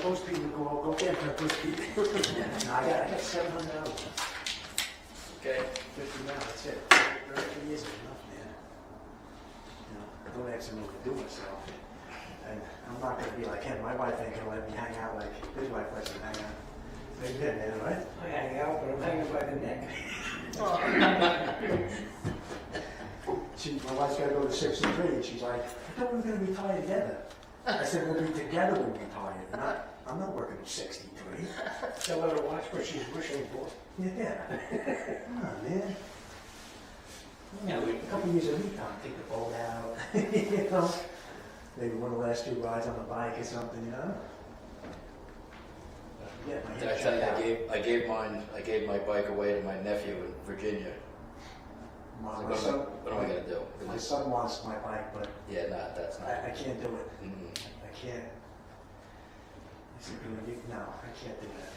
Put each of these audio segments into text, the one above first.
those people go get her those people. I got $700. Okay. 50 now, that's it. 30 years is enough, man. You know, I don't actually know what to do myself. And I'm not gonna be like him. My wife ain't gonna let me hang out like his wife lets me hang out. They did, man, right? I hang out, but I'm hanging by the neck. My wife's gotta go to 63, and she's like, I thought we were gonna retire together. I said, we'll be together when we retire. I'm not working till 63. Tell her to watch what she's wishing for. Yeah. Come on, man. Yeah, A couple years a week, I'll take the boat out. You know? Maybe one of the last 2 rides on the bike or something, you know? Yeah, my Did I tell you I gave my bike away to my nephew in Virginia. My son, What am I gonna do? my son wants my bike, but Yeah, that's not. I can't do it. Mm. I can't. He said, no, I can't do that.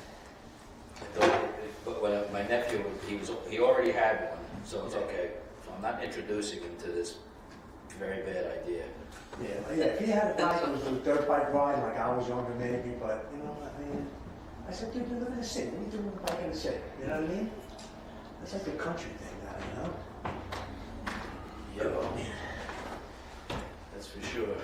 But when my nephew, he already had one, so it's okay. So I'm not introducing him to this very bad idea. Yeah, if he had a bike, it was a dirt bike ride, like I was younger maybe, but, you know, I mean, I said, dude, you live in the city. What are you doing with a bike in the city? You know what I mean? That's like the country thing now, you know? Yeah, well, that's for sure.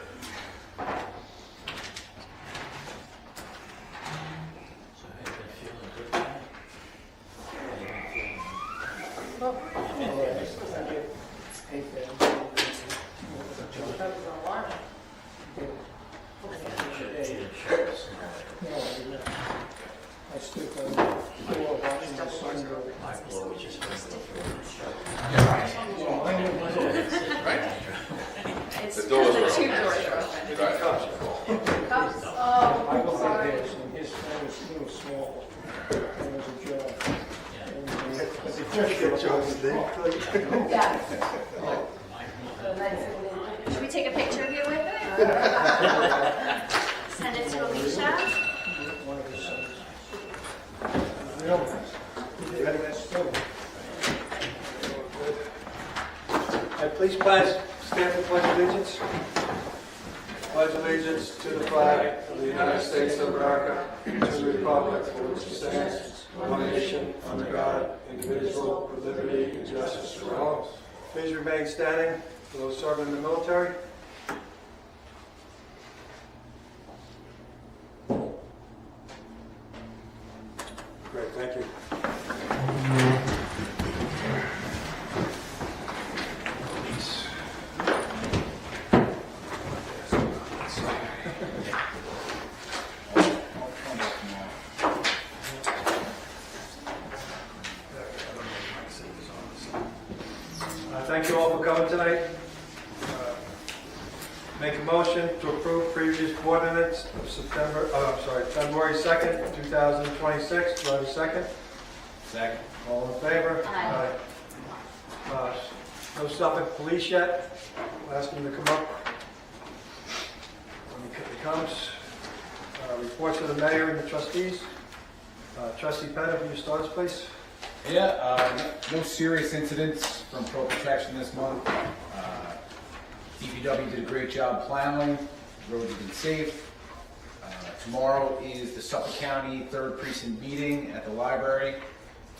So have you been feeling good now? Have you been feeling Hey, Phil. I stood on the floor watching the sun go. my blow is just going It's The doors the are two open. doors are open. Right. Cups, I oh, go like sorry. this, and his phone was a little small. It was a job. Yeah. Should we take a picture of you with it? Send it to Alicia? One of his sons. Real nice. He did that still. Please stand for pledge allegiance. Pledge allegiance to the flag of the United States of America, to the republic for which it stands, one nation, under God, indivisible, with liberty and justice for all. Please remain standing for those serving in the military. Great, thank you. Thank you all for coming tonight. Make a motion to approve previous board minutes of February 2nd, 2026. Do I have a second? Second. All in favor? Aye. Aye. No Suffolk police yet. We'll ask him to come up when he comes. Reports of the mayor and the trustees. Trustee Pettit, will you start us, please? Yeah, no serious incidents from Pro Protection this month. DPW did a great job plowing. Roads have been safe. Tomorrow is the Suffolk County 3rd Precinct meeting at the library.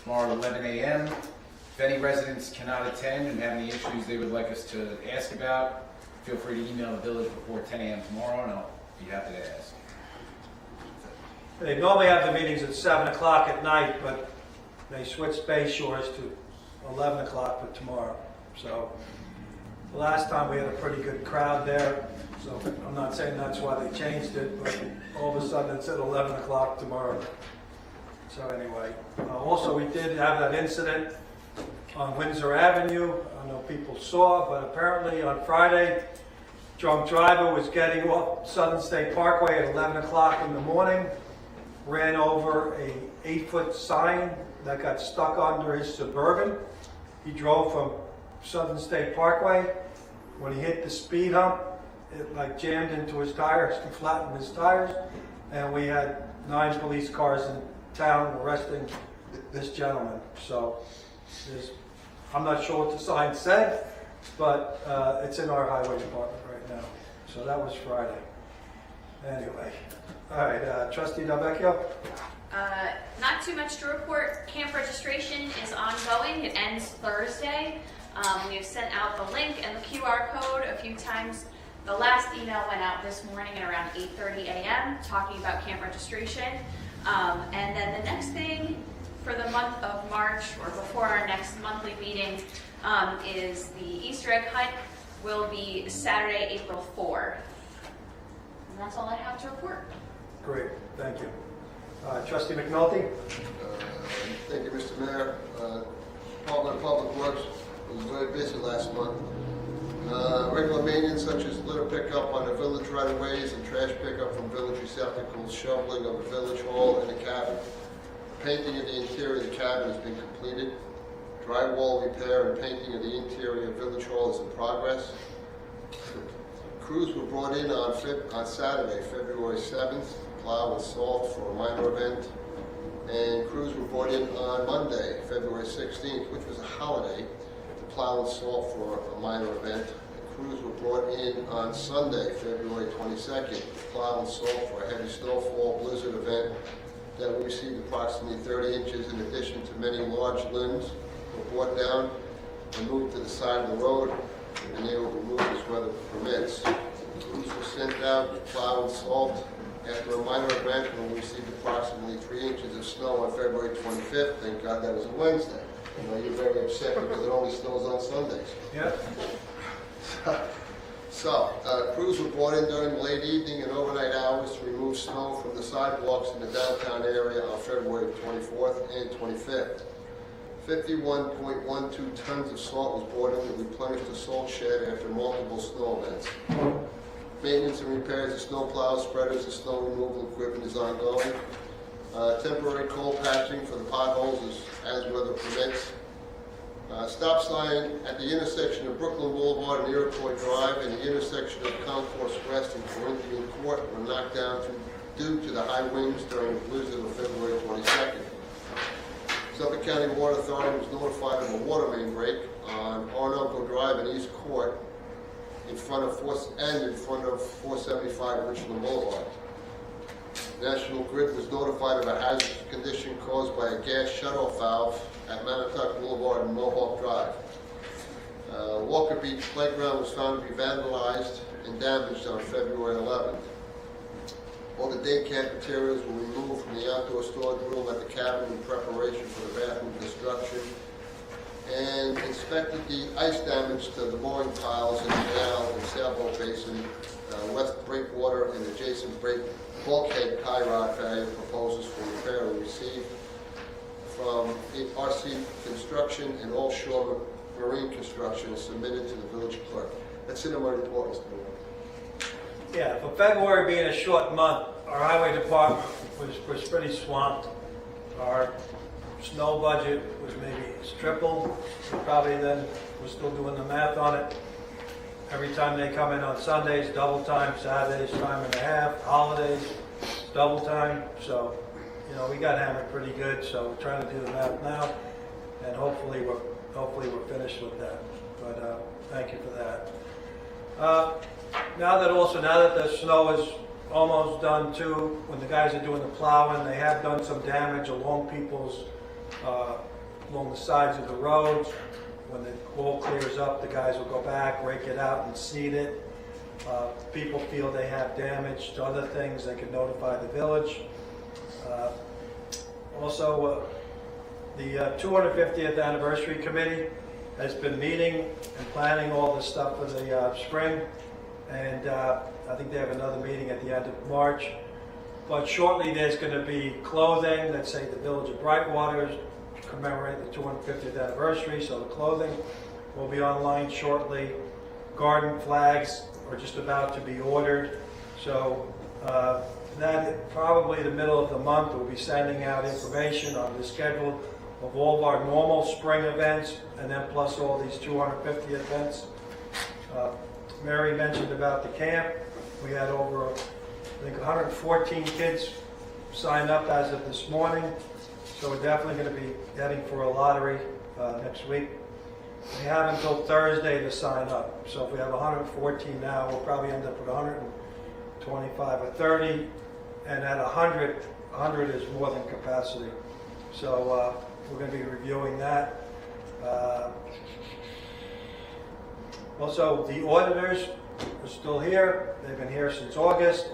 Tomorrow at 11 a.m. If any residents cannot attend and have any issues they would like us to ask about, feel free to email the village before 10 a.m. tomorrow, and I'll be happy to ask. They normally have the meetings at 7 o'clock at night, but they switched Bay Shores to 11 o'clock for tomorrow. So the last time we had a pretty good crowd there, so I'm not saying that's why they changed it, but all of a sudden it's at 11 o'clock tomorrow. So anyway, also we did have that incident on Windsor Avenue. I know people saw, but apparently on Friday, drunk driver was getting off Southern State Parkway at 11 o'clock in the morning, ran over a 8-foot sign that got stuck under his Suburban. He drove from Southern State Parkway. When he hit the speed hump, it like jammed into his tires and flattened his tires. And we had 9 police cars in town arresting this gentleman. So I'm not sure what the sign said, but it's in our highway department right now. So that was Friday. Anyway, All right, Trustee Delvecchio? Not too much to report. Camp registration is ongoing. It ends Thursday. We have sent out the link and the QR code a few times. The last email went out this morning at around 8:30 a.m. talking about camp registration. And then the next thing for the month of March, or before our next monthly meeting, is the Easter egg hunt will be Saturday, April 4th. And that's all I have to report. Great, thank you. Trustee McNulty? Thank you, Mr. Mayor. Department of Public Works was very busy last month. Regular maintenance such as litter pickup on the village right-of-ways and trash pickup from village receptacles, shoveling of the village hall and the cabin. Painting of the interior of the cabin has been completed. Drywall repair and painting of the interior of village hall is in progress. Crews were brought in on Saturday, February 7th, plow and salt for a minor event. And crews were brought in on Monday, February 16th, which was a holiday, to plow and salt for a minor event. And crews were brought in on Sunday, February 22nd, to plow and salt for a heavy snowfall blizzard event that we received approximately 30 inches in addition to many large limbs were brought down and moved to the side of the road, and they will be moved as weather permits. Crews were sent out to plow and salt after a minor event when we received approximately 3 inches of snow on February 25th. Thank God that was a Wednesday. You know, you're very upset because it only snows on Sundays. Yeah. So, crews were brought in during the late evening and overnight hours to remove snow from the sidewalks in the downtown area on February 24th and 25th. 51.12 tons of salt was brought in to replenish the salt shed after multiple snow events. Maintenance and repairs of snow plows, spreaders, and snow removal equipment is ongoing. Temporary coal patching for the potholes as weather permits. Stop sign at the intersection of Brooklyn Boulevard and Iroquois Drive and the intersection of Concourse West and Corinthian Court were knocked down due to the high winds during the blizzard of February 22nd. Suffolk County Water Authority was notified of a water main break on Orinoco Drive and East Court in front of 475 Richland Boulevard. National Grid was notified of a hazardous condition caused by a gas shutoff valve at Manatuck Boulevard and Mohawk Drive. Walker Beach Playground was found to be vandalized and damaged on February 11th. All the day camp materials were removed from the outdoor storage room at the cabin in preparation for the bathroom construction, and inspected the ice damage to the mooring piles in the canal and sailboat basin, west breakwater and adjacent bulkhead tie rod failure proposals for repair were received from RC Construction and Offshore Marine Construction submitted to the village clerk. That's it in my report, Mr. Mayor. Yeah, for February being a short month, our highway department was pretty swamped. Our snow budget was maybe triple. Probably then, we're still doing the math on it. Every time they come in on Sundays, double time, Saturdays, time and a half, holidays, double time. So, you know, we got hammered pretty good, so we're trying to do the math now, and hopefully we're finished with that. But thank you for that. Now that the snow is almost done too, when the guys are doing the plowing, they have done some damage along along the sides of the roads. When the wall clears up, the guys will go back, rake it out and seed it. People feel they have damage to other things, they can notify the village. Also, the 250th Anniversary Committee has been meeting and planning all this stuff for the spring, and I think they have another meeting at the end of March. But shortly there's going to be clothing that say the Village of Brightwater to commemorate the 250th anniversary, so the clothing will be online shortly. Garden flags are just about to be ordered, so that probably the middle of the month we'll be sending out information on the schedule of all of our normal spring events, and then plus all these 250 events. Mary mentioned about the camp. We had over, I think, 114 kids signed up as of this morning, so we're definitely going to be heading for a lottery next week. We have until Thursday to sign up, so if we have 114 now, we'll probably end up with 125 or 30 and at 100, 100 is more than capacity. So we're going to be reviewing that. Also, the auditors are still here. They've been here since August.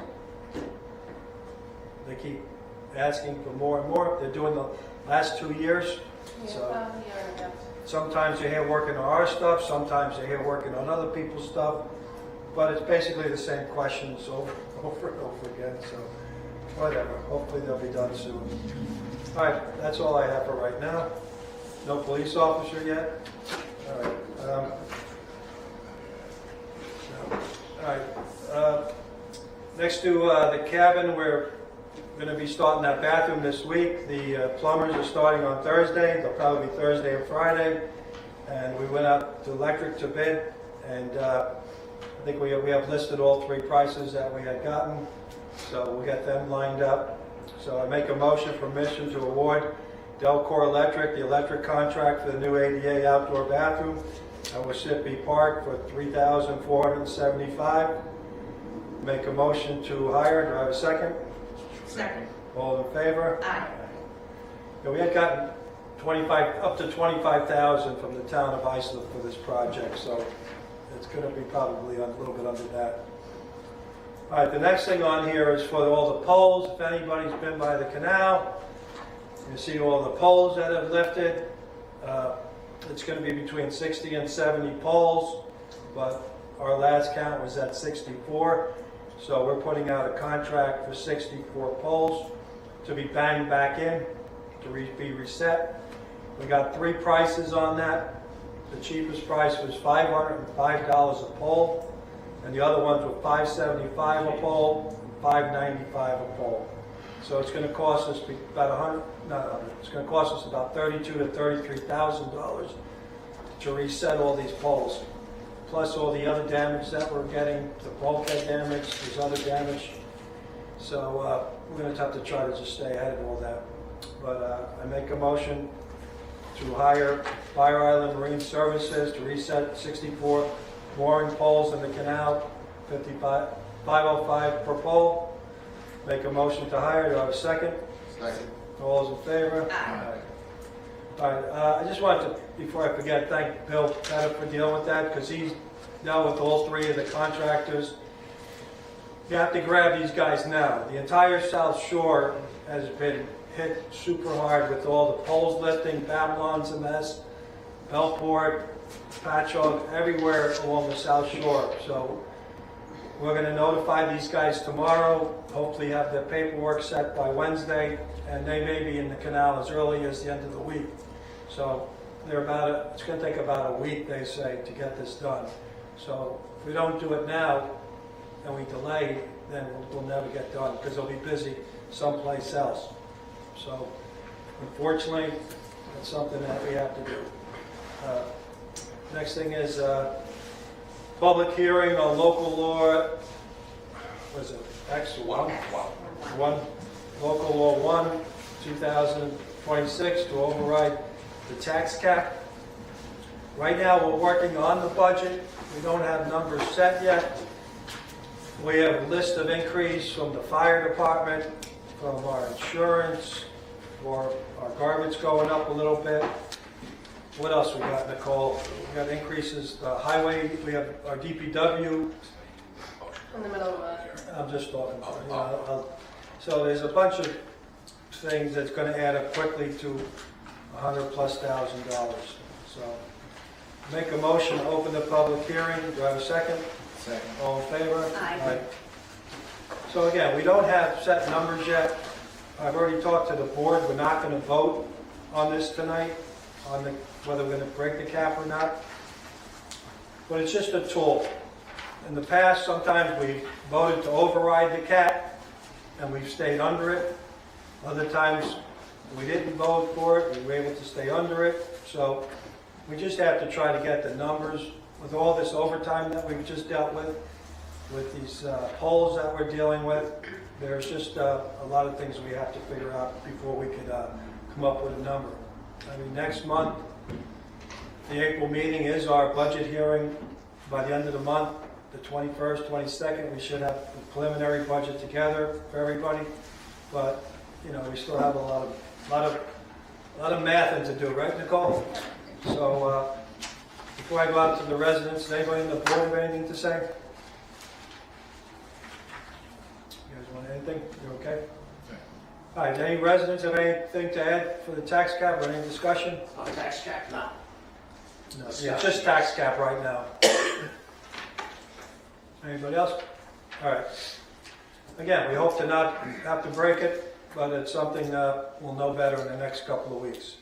They keep asking for more and more. They're doing the last 2 years. So sometimes you're here working on our stuff, sometimes you're here working on other people's stuff, but it's basically the same questions over and over again, so whatever. Hopefully they'll be done soon. All right, that's all I have for right now. No police officer yet? All right. Next to the cabin, we're going to be starting that bathroom this week. The plumbers are starting on Thursday. They'll probably be Thursday or Friday. And we went out to electric to bid, and I think we have listed all 3 prices that we had gotten. So we got them lined up. So I make a motion for permission to award Delcor Electric the electric contract for the new ADA outdoor bathroom at Wasippi Park for $3,475. Make a motion to hire. Do I have a second? Second. All in favor? Aye. Yeah, we had gotten up to $25,000 from the town of Islip for this project, so it's going to be probably a little bit under that. All right, the next thing on here is for all the poles. If anybody's been by the canal, you see all the poles that have lifted. It's going to be between 60 and 70 poles, but our last count was at 64. So we're putting out a contract for 64 poles to be banged back in, to be reset. We got 3 prices on that. The cheapest price was $505 a pole, and the other ones were $575 a pole and $595 a pole. So it's going to cost us about it's going to cost us about $32,000 to $33,000 to reset all these poles, plus all the other damage that we're getting, the bulkhead damage, there's other damage. So we're going to have to try to just stay ahead of all that. But I make a motion to hire Fire Island Marine Services to reset 64 mooring poles in the canal, $505 per pole. Make a motion to hire. Do I have a second? Second. All those in favor? Aye. All right. I just wanted to, before I forget, thank Bill Pettit for dealing with that, because he's dealt with all 3 of the contractors. You have to grab these guys now. The entire South Shore has been hit super hard with all the poles lifting. Babylon's a mess, Bellport, Patchogue, everywhere along the South Shore. So we're going to notify these guys tomorrow, hopefully have their paperwork set by Wednesday, and they may be in the canal as early as the end of the week. So it's going to take about a week, they say, to get this done. So if we don't do it now and we delay, then we'll never get done, because they'll be busy someplace else. So unfortunately, it's something that we have to do. Next thing is public hearing on local law, what is it, X1? Local law 1, 2026, to override the tax cap. Right now, we're working on the budget. We don't have numbers set yet. We have a list of increase from the fire department, from our insurance, for our garbage going up a little bit. What else we got, Nicole? We got increases, highway, we have our DPW. In the middle of I'm just talking about, so there's a bunch of things that's going to add up quickly to $100,000+. So make a motion to open the public hearing. Do I have a second? Second. All in favor? Aye. So again, we don't have set numbers yet. I've already talked to the board. We're not going to vote on this tonight, on whether we're going to break the cap or not. But it's just a tool. In the past, sometimes we voted to override the cap, and we've stayed under it. Other times, we didn't vote for it. We were able to stay under it. So we just have to try to get the numbers with all this overtime that we've just dealt with these polls that we're dealing with. There's just a lot of things we have to figure out before we could come up with a number. I mean, next month, the April meeting is our budget hearing. By the end of the month, the 21st, 22nd, we should have the preliminary budget together for everybody. but, you know, we still have a lot of mathing to do, right, Nicole? So, before I go out to the residents, does anybody in the board have anything to say? You guys want anything? You okay? All right, any residents have anything to add for the tax cap or any discussion? On tax cap, no. No, yeah, just tax cap right now. Anybody else? All right. Again, we hope to not have to break it, but it's something we'll know better in the next couple of weeks.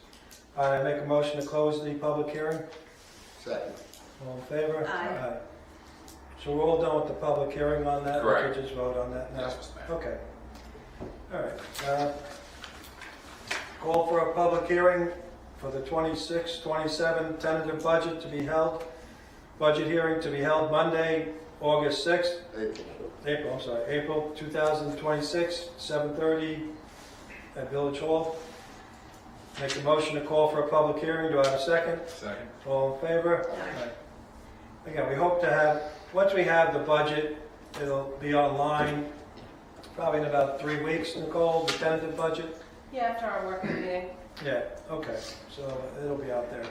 All right, I make a motion to close the public hearing. Second. All in favor? Aye. So we're all done with the public hearing on that? Correct. We could just vote on that now? Yes, Mr. Mayor. Okay. All right. Call for a public hearing for the 26-27 tentative budget to be held. Budget hearing to be held Monday, August 6th, April 2026, 7:30 at Village Hall. Make a motion to call for a public hearing. Do I have a second? Second. All in favor? Aye. Again, we hope to have, once we have the budget, it'll be online probably in about 3 weeks, Nicole, the tentative budget. Yeah, after our working meeting. Yeah, okay, so it'll be out there.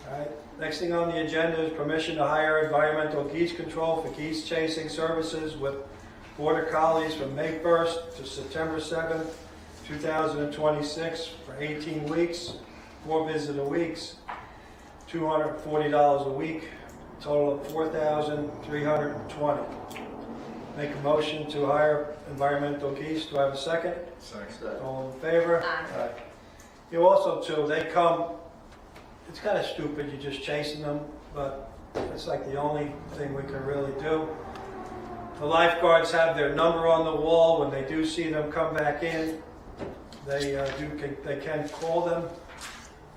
All right, next thing on the agenda is permission to hire environmental geese control for geese chasing services with Border Collies from May 1st to September 7th, 2026 for 18 weeks, 4 visitor weeks, $240 a week, total of $4,320. Make a motion to hire environmental geese. Do I have a second? Second. All in favor? Aye. You also, too, they come, it's kind of stupid, you're just chasing them, but it's like the only thing we can really do. The lifeguards have their number on the wall. When they do see them come back in, they can call them.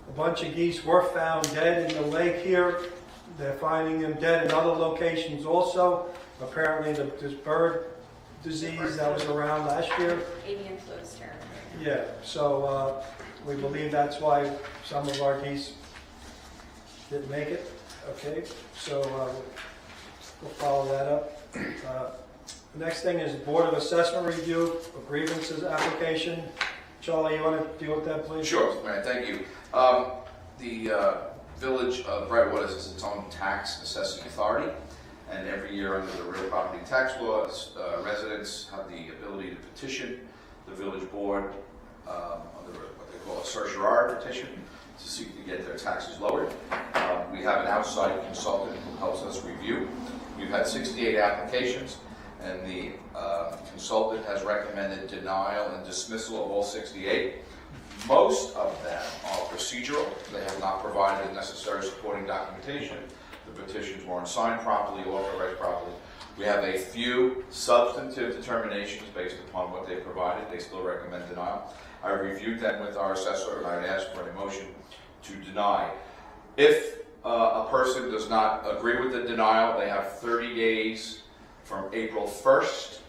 A bunch of geese were found dead in the lake here. They're finding them dead in other locations also. Apparently, this bird disease that was around last year. Avian flu is terrible. Yeah, so we believe that's why some of our geese didn't make it. Okay, so we'll follow that up. The next thing is Board of Assessment Review of Grievances Application. Charlie, you want to deal with that, please? Sure, Mr. Mayor, thank you. The Village of Brightwater is its own tax assessing authority, and every year under the real property tax laws, residents have the ability to petition the village board under what they call a certiorari petition to seek to get their taxes lowered. We have an outside consultant who helps us review. We've had 68 applications, and the consultant has recommended denial and dismissal of all 68. Most of them are procedural. They have not provided the necessary supporting documentation. The petitions weren't signed properly, authorized properly. We have a few substantive determinations based upon what they provided. They still recommend denial. I reviewed them with our assessor, and I'd ask for a motion to deny. If a person does not agree with the denial, they have 30 days from April 1st,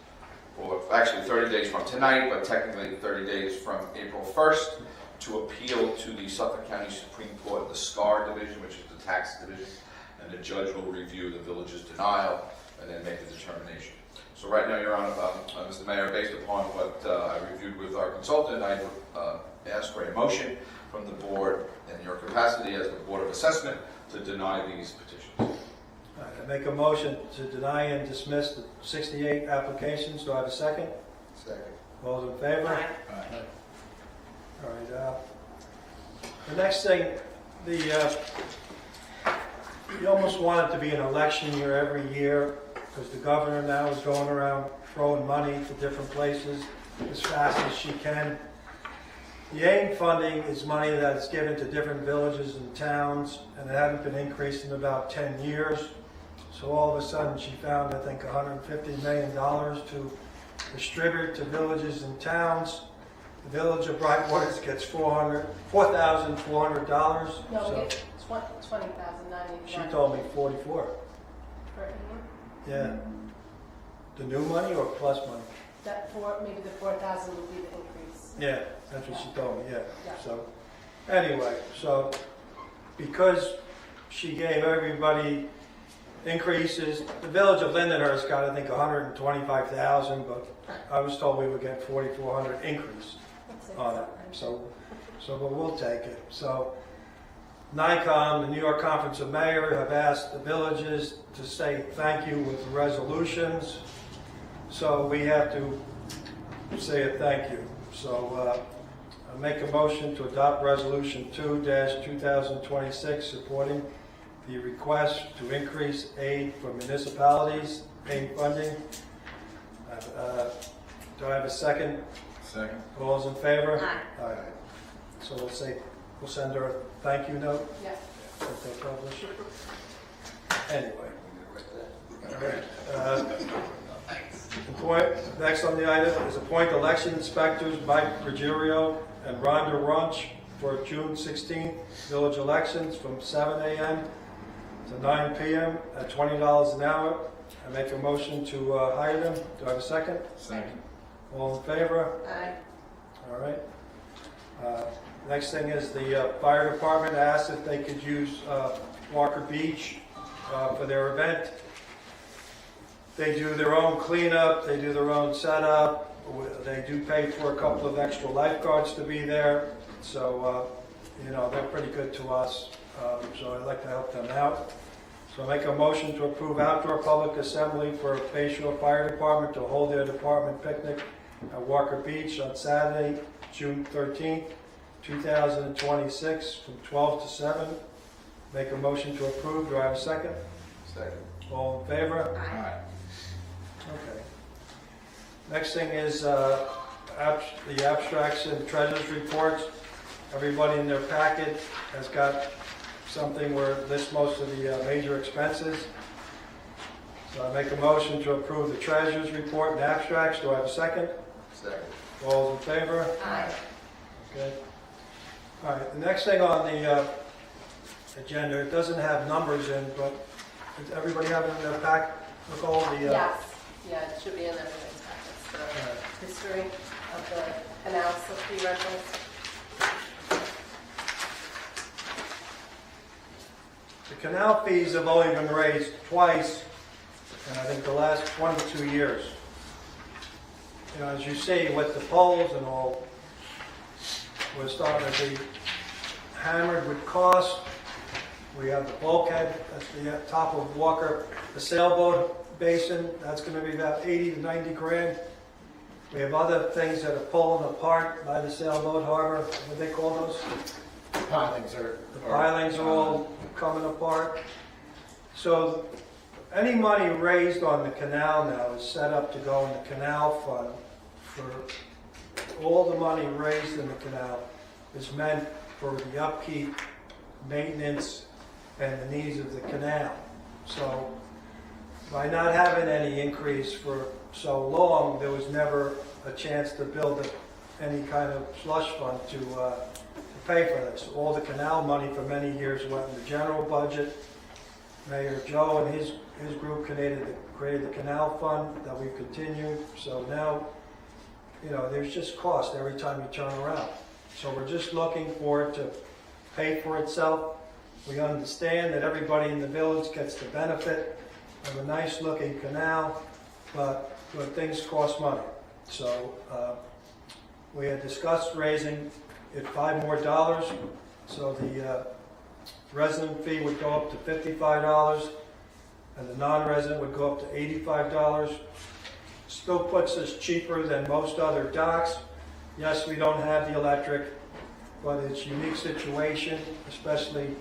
or actually 30 days from tonight, but technically 30 days from April 1st, to appeal to the Suffolk County Supreme Court, the SCAR division, which is the tax division, and the judge will review the village's denial and then make a determination. So right now, Your Honor, Mr. Mayor, based upon what I reviewed with our consultant, I ask for a motion from the board in your capacity as the Board of Assessment to deny these petitions. All right, I make a motion to deny and dismiss the 68 applications. Do I have a second? Second. All those in favor? Aye. All right, the next thing, you almost want it to be an election year every year, because the governor now is going around throwing money to different places as fast as she can. The AIM funding is money that is given to different villages and towns, and it hadn't been increased in about 10 years. So all of a sudden, she found, I think, $150 million to distribute to villages and towns. The village of Brightwater gets $4,400. No, So we get $20,091. she told me 44. Per year. Yeah. The new money or plus money? Maybe the 4,000 would be the increase. Yeah, that's what she told me, yeah. Yeah. So, anyway, so because she gave everybody increases, the village of Lindenhurst got, I think, 125,000, but I was told we would get 4,400 increase on it. But we'll take it. So NICOM, the New York Conference of Mayors, have asked the villages to say thank you with resolutions. So we have to say a thank you. So I make a motion to adopt Resolution 2-2026 supporting the request to increase aid for municipalities, aid funding. Do I have a second? Second. All those in favor? Aye. Aye. So we'll send her a thank you note Yeah. that they publish. Anyway. Next on the item is appoint election inspectors Mike Ruggiero and Rhonda Runch for June 16th village elections from 7 a.m. to 9 p.m. at $20 an hour. I make a motion to hire them. Do I have a second? Second. All in favor? Aye. All right. Next thing is the fire department asked if they could use Walker Beach for their event. They do their own cleanup, they do their own setup. They do pay for a couple of extra lifeguards to be there. So, they're pretty good to us. So I'd like to help them out. So I make a motion to approve outdoor public assembly for Bay Shore Fire Department to hold their department picnic at Walker Beach on Saturday, June 13th, 2026, from 12 to 7. Make a motion to approve. Do I have a second? Second. All in favor? Aye. Okay. Next thing is the abstracts and treasurer's reports. Everybody in their packet has got something where it lists most of the major expenses. So I make a motion to approve the treasurer's report and abstracts. Do I have a second? Second. All in favor? Aye. Okay. All right, the next thing on the agenda, it doesn't have numbers in, but does everybody have it in their pack? Look all the... Yes. Yeah, it should be in everybody's packets. The history of the canal slip fee rentals. The canal fees have only been raised twice in I think the last 22 years. As you see with the poles and all, we're starting to be hammered with cost. We have the bulkhead, that's the top of Walker, the sailboat basin, that's going to be about 80 to 90 grand. We have other things that are pulling apart by the sailboat harbor, what do they call those? Pilings are... The pilings are all coming apart. So any money raised on the canal now is set up to go in the canal fund. For all the money raised in the canal is meant for the upkeep, maintenance, and the needs of the canal. So by not having any increase for so long, there was never a chance to build any kind of slush fund to pay for this. All the canal money for many years went in the general budget. Mayor Joe and his group created the canal fund that we've continued. So now, there's just cost every time you turn around. So we're just looking for it to pay for itself. We understand that everybody in the village gets the benefit of a nice looking canal, but things cost money. So we had discussed raising it $5 more. So the resident fee would go up to $55 and the non-resident would go up to $85. Still puts us cheaper than most other docks. Yes, we don't have the electric, but it's a unique situation, especially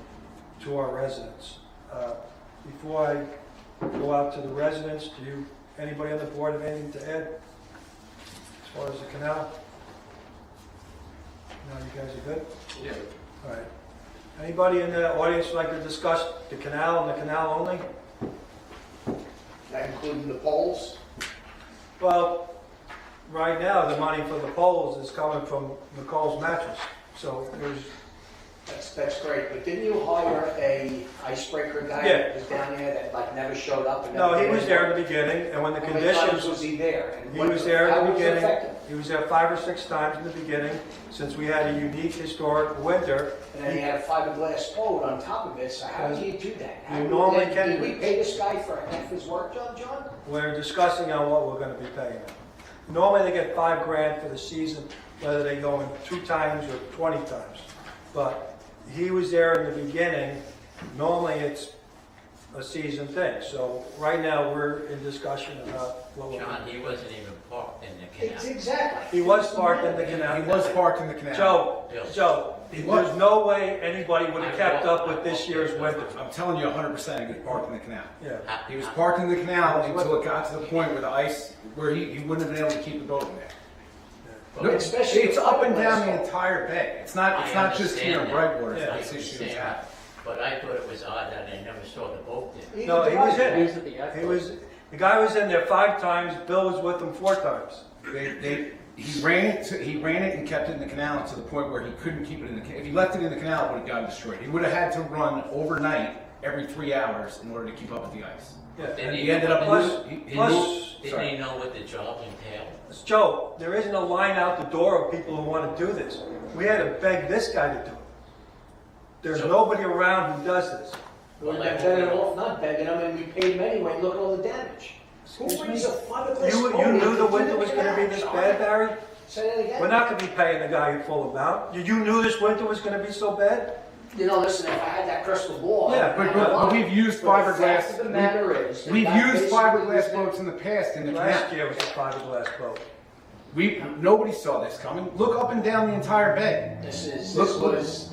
to our residents. Before I go out to the residents, anybody on the board have anything to add as far as the canal? No, you guys are good? Yeah. All right. Anybody in the audience like to discuss the canal and the canal only? That including the poles? Well, right now, the money for the poles is coming from McCall's Mattress. So That's great, but didn't you hire a icebreaker guy Yeah. that was down there that like never showed up? And No, never he did was there anything? in the beginning, and when the How many times conditions, was he there? And he what- was there how in the was it beginning. effective? He was there 5 or 6 times in the beginning, since we had a unique historic winter. And then he had a fiberglass boat on top of it, so how do you do that? How You do normally then- can Did we do pay this guy for half his work done, John? We're discussing on what we're gonna be paying them. Normally, they get $5,000 for the season, whether they go in 2 times or 20 times. But he was there in the beginning. Normally, it's a season thing. So right now, we're in discussion about what we're. John, he wasn't even parked in the It's canal. exactly. He was parked in the canal. He was parked in the canal. Joe, He was. there's no way anybody would have kept up with this year's winter. I'm telling you 100% he was parked in the canal. Yeah. He was parked in the canal until it got to the point where the ice, where he wouldn't have been able to keep the boat in there. No, Especially it's the up and fiberglass down the boat. entire bay. It's not just here in understand Brightwater, that. this issue is understand. happening. But I thought it was odd that I never saw the boat there. No, he was in. He He was, the guy was in there 5 times, Bill was with him 4 times. He ran it and kept it in the canal to the point where he couldn't keep it in the canal. If he left it in the canal, it would have gotten destroyed. He would have had to run overnight every 3 hours in order to keep up with the ice. Yeah. Didn't He ended up Plus- losing. Didn't he know what the job entailed? Joe, there isn't a line out the door of people who want to do this. We had to beg this guy to do it. There's nobody around who does this. We're better off not begging him, and we paid him anyway, look at all the damage. Who Excuse brings me? a fiberglass You boat knew the into winter was going to be this canal, bad, John? Barry? Say that again? We're not going to be paying the guy a full amount. You knew this winter was going to be so bad? You know, listen, if I had that crystal ball. Yeah, But we've used But the fiberglass. fact of the matter is. the We've guy used basically fiberglass was- boats in the past in the Last canal. year was a fiberglass boat. Nobody saw this coming. Look up and down the entire bay. This Look- was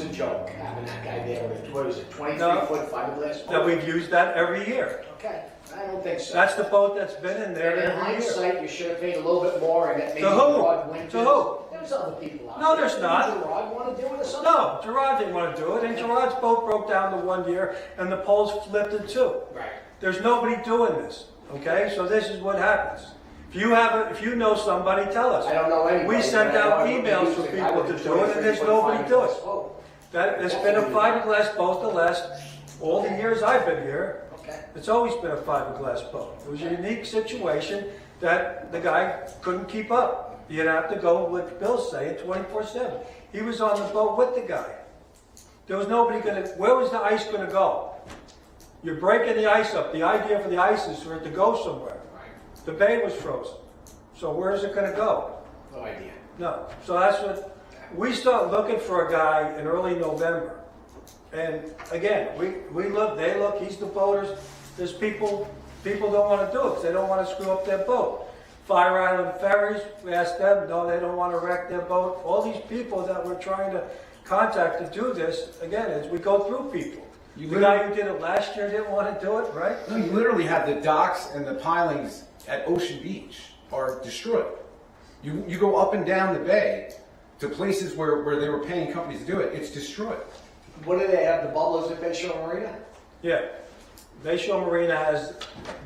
a joke, having that guy there with, what is it, 23-foot fiberglass boat? That we've used that every year. Okay, I don't think so. That's the boat that's been in there And in every year. hindsight, you should have paid a little bit more and got maybe To who? Gerard Winters. To who? There's other people out No, there. there's not. Did Gerard want to do it or something? No, Gerard didn't want to do it, and Gerard's boat broke down the 1 year, and the poles flipped it too. Right. There's nobody doing this, okay? So this is what happens. If you know somebody, tell us. I don't know anybody. We sent but I out know I wouldn't emails use for it. I people would to have do it, and there's 23-foot nobody doing fiberglass it. boat. It's been a fiberglass boat the last, all the years I've been here. Okay. It's always been a fiberglass boat. It was a unique situation that the guy couldn't keep up. You'd have to go, like Bill's saying, 24/7. He was on the boat with the guy. There was nobody gonna, where was the ice gonna go? You're breaking the ice up. The idea for the ice is for it to go somewhere. The bay was frozen. So where is it gonna go? No idea. No. So that's what, we start looking for a guy in early November. And again, we look, they look, he's the boaters. There's people don't want to do it because they don't want to screw up their boat. Fire Island Ferries, we asked them, no, they don't want to wreck their boat. All these people that we're trying to contact to do this, again, as we go through people. The guy who did it last year didn't want to do it, right? No, you literally have the docks and the pilings at Ocean Beach are destroyed. You go up and down the bay to places where they were paying companies to do it, it's destroyed. What do they have, the bubblers at Bayshore Marina? Yeah. Bayshore Marina has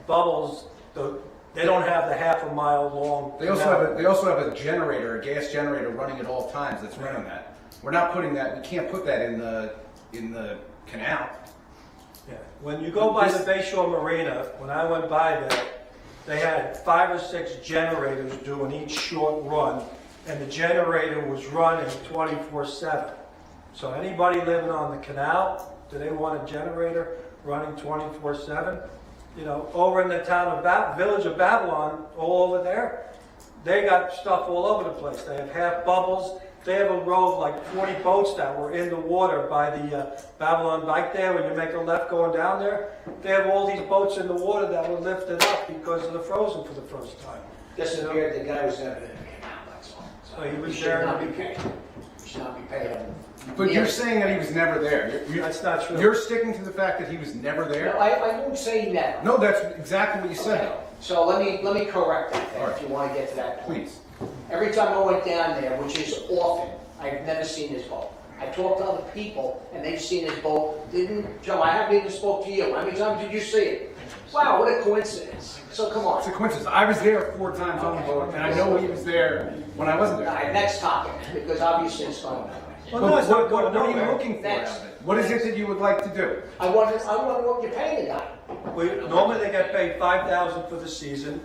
bubbles. They don't have the half a mile long. They also have a generator, a gas generator running at all times that's running that. We're not putting that, we can't put that in the canal. Yeah. When you go by the Bayshore Marina, when I went by there, they had 5 or 6 generators doing each short run, and the generator was running 24/7. So anybody living on the canal, do they want a generator running 24/7? You know, over in the town of village of Babylon, all over there, they got stuff all over the place. They have half bubbles. They have a row of like 40 boats that were in the water by the Babylon Bike there. When you make a left going down there, they have all these boats in the water that were lifted up because of the frozen for the first time. Disappeared, the guy was never in the canal, that's all. So he was should there. not be paid. He should not be paid. But you're saying that he was never there. That's not true. You're sticking to the fact that he was never No, there? I won't say never. No, that's exactly what you said. Okay, so let me correct that then, All if you want to get to that point. Please. Every time I went down there, which is often, I've never seen his boat. I talked to other people, and they've seen his boat. Joe, I haven't even spoke to you. How many times did you see it? Wow, what a coincidence. So come It's a on. coincidence. I was there 4 times on the boat, and I know he was there when I wasn't All there. right, next topic, because obviously it's going nowhere. Well, no, it's not going What are you nowhere. looking for out Next. of it? What is it that you would like to do? I wonder what you're paying the guy. Normally they get paid $5,000 for the season.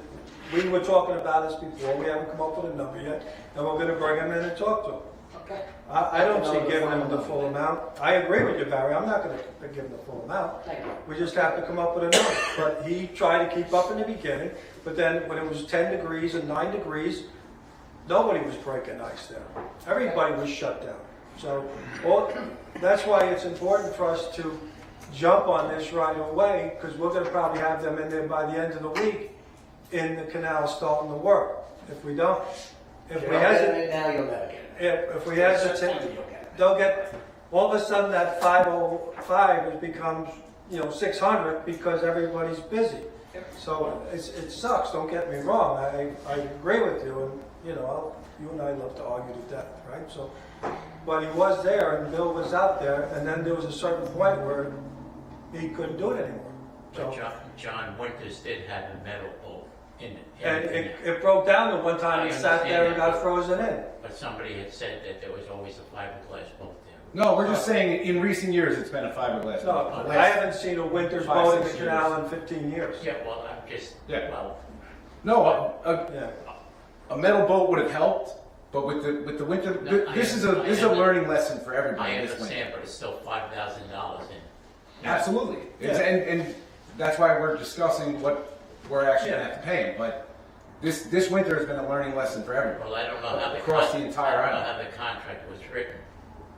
We were talking about this before, we haven't come up with a number yet, and we're gonna bring him in and talk to him. Okay. I don't see giving him the full amount. I agree with you, Barry, I'm not gonna give him the full amount. Thank you. We just have to come up with a number. But he tried to keep up in the beginning, but then when it was 10 degrees and 9 degrees, nobody was breaking ice there. Everybody was shut down. So, that's why it's important for us to jump on this right away, because we're gonna probably have them in there by the end of the week in the canal starting to work. If we don't, if we hesitate, Now you'll never get it. if we hesitate, they'll get, all of a sudden that 505 it becomes, 600 because everybody's busy. So it sucks, don't get me wrong, I agree with you, and, you and I love to argue to death, right? So, but he was there and Bill was out there, and then there was a certain point where he couldn't do it anymore. But So, John Winters did have a metal bowl in it. and it broke down the one time he sat there and got frozen in. But somebody had said that there was always a fiberglass boat there. No, we're just saying in recent years it's been a fiberglass. No, boat. I haven't seen a winter's 5, boat in the 6 canal in 15 years. Yeah, well, I'm just, Yeah. well, No, Yeah. a metal boat would have helped, but with the winter, No, this is a learning lesson for everybody I this winter. understand, but it's still $5,000 in. Absolutely. Yeah. And that's why we're discussing what we're actually gonna have to pay him, but this winter has been a learning lesson for everybody. Well, I don't know how the. Across the entire I don't know island. how the contract was written.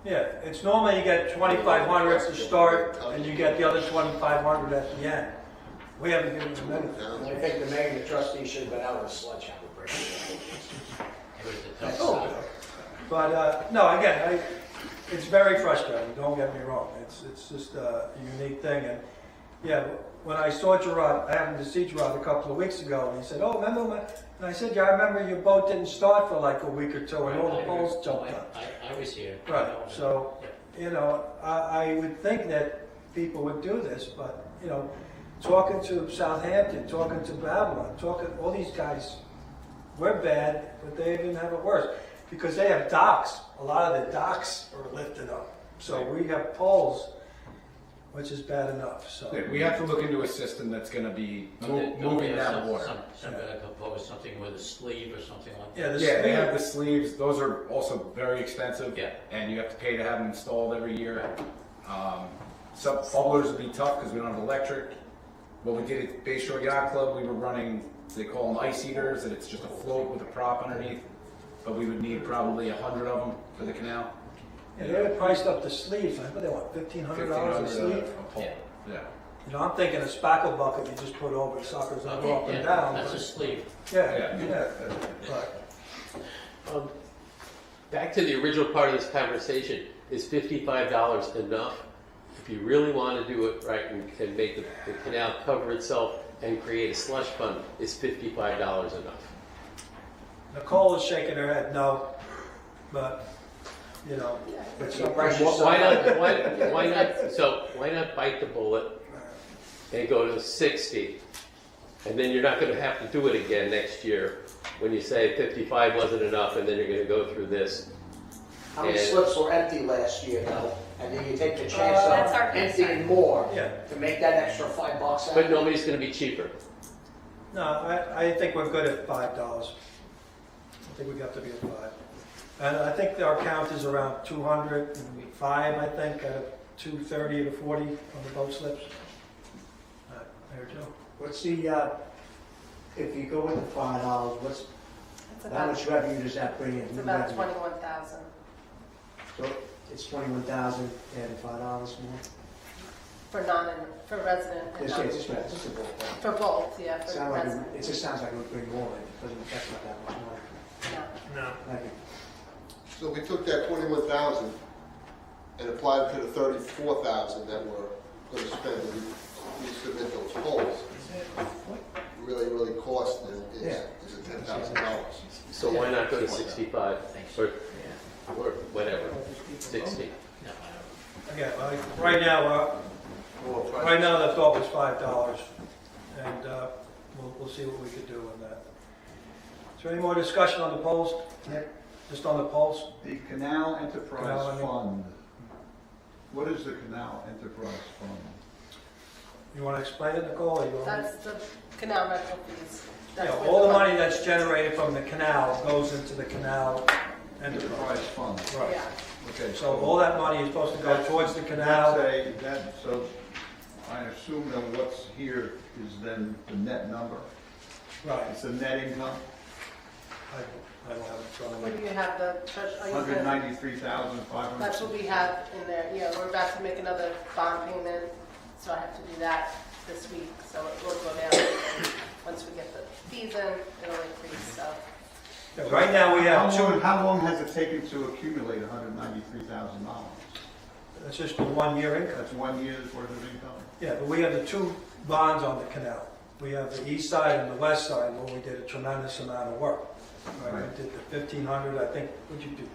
Yeah, it's normally you get 2,500 to start, and you get the other 2,500 at the end. We haven't given them anything. I think the mayor and the trustees should have been out with a sledgehammer. It was a tough Oh. spot. But, no, again, it's very frustrating, don't get me wrong. It's just a unique thing. And, yeah, when I saw Gerard, I happened to see Gerard a couple of weeks ago, and he said, "Oh, remember my," and I said, "Yeah, I remember your boat didn't start for like a week or two, and all the poles jumped up." I was here. Right, so, I would think that people would do this, but, talking to Southampton, talking to Babylon, all these guys, we're bad, but they even have it worse, because they have docks. A lot of the docks are lifted up, so we have poles, which is bad enough, so. Yeah, we have to look into a system that's gonna be moving down the water. Somebody proposed something with a sleeve or something like that. Yeah, the Yeah, they sleeve- have the sleeves, those are also very expensive. Yeah. And you have to pay to have them installed every year. Some bubblers would be tough because we don't have electric. What we did at Bay Shore Yacht Club, we were running, they call them ice eaters, and it's just a float with a prop underneath. But we would need probably 100 of them for the canal. Yeah, they had priced up the sleeves, I think they want $1,500 a sleeve. a pole. Yeah. I'm thinking a spackle bucket you just put over suckers and go up and Yeah, down. that's a sleeve. Yeah, Yeah. yeah, but, Back to the original part of this conversation, is $55 enough? If you really want to do it right and make the canal cover itself and create a slush fund, is $55 enough? Nicole is shaking her head no, but, it's no pressure. Why not bite the bullet and go to 60? And then you're not going to have to do it again next year when you say 55 wasn't enough, and then you're going to go through this. How many And- slips were empty last year though? And then you take the chance That's of our emptying more Yeah. to make that extra $5 out. But nobody's going to be cheaper. No, I think we're good at $5. I think we got to be at 5. And I think our count is around 205, I think, out of 230 to 40 on the boat slips. There, Joe. What's the, if you go with the $5, It's how about, much revenue does that bring in? it's New about revenue. 21,000. So it's 21,000 and $5 more? For resident and Just, non. it's just a ballpark. For both, yeah, for Sound like resident. it just sounds like it would bring more in, but that's not that much more. No. Thank you. So we took that 21,000 and applied to the 34,000 that we're gonna spend when we submit those polls. Really cost is $10,000. So why not go to 65 or whatever, 60? No, I Again, right now the thought was $5, and we'll see what we could do on that. Is there any more discussion on the polls? Nick? just on the pulse? The Canal Enterprise Canal, I mean- Fund. What is the Canal Enterprise Fund? You want to explain it, Nicole? Or you want me- That's the canal rental fees. Yeah, That's where all the money that's generated from the canal goes into the canal enterprise. Enterprise Fund. Right. Yeah, Okay, So all that money is supposed to go towards the That's canal. so I assume that what's here is then the net number. Right. It's the net income, I don't have it in front of what me. do you have, the treasure? are you gonna- 193,500. That's what we have in there, yeah, we're about to make another bond payment, so I have to do that this week, so it will go down. And once we get the fees in, it'll increase, so. Yeah, right now, we have How long has it taken to accumulate $193,000? it's just a 1 year income. That's 1 year's worth of income? Yeah, but we have the two bonds on the canal. We have the east side and the west side where we did a tremendous amount of work. Right, Right. we did the 1,500, I think, what'd you do?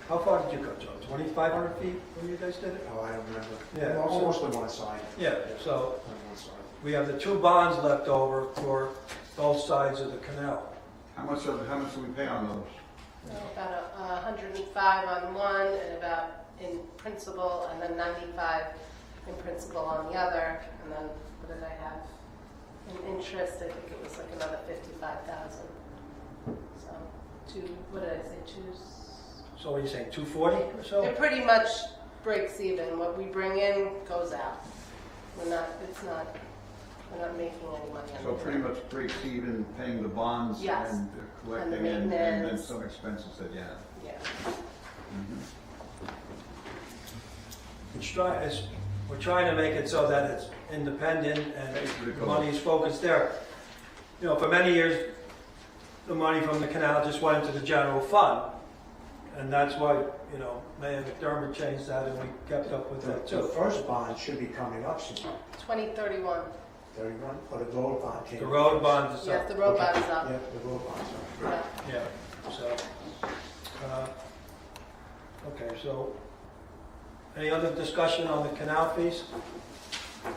How far did you go, Joe? 2,500 feet when you guys did it? Oh, I don't remember. Yeah. Almost on one side. Yeah, so On one side. we have the two bonds left over for both sides of the canal. How much do we pay on those? About 105 on one, and about in principal, and then 95 in principal on the other, and then what did I have? In interest, I think it was like another 55,000. So, what did I say, So what are you saying, 240 or so? It pretty much breaks even. What we bring in goes out. We're not making any money on it. So pretty much breaks even paying the bonds Yes. and collecting And the and then maintenance. some expenses that you have. Yeah. We're trying to make it so that it's independent and the money is focused there. You know, for many years, the money from the canal just went into the general fund. And that's why, you know, Mayor McDermott changed that and we kept up with that The too. first bond should be coming up soon. 2031. 31, or the road bond came. The road bond is Yes, up. the road bond is up. Yeah, the road bond's up. Yeah. Yeah, so, okay, so, any other discussion on the canal fees? All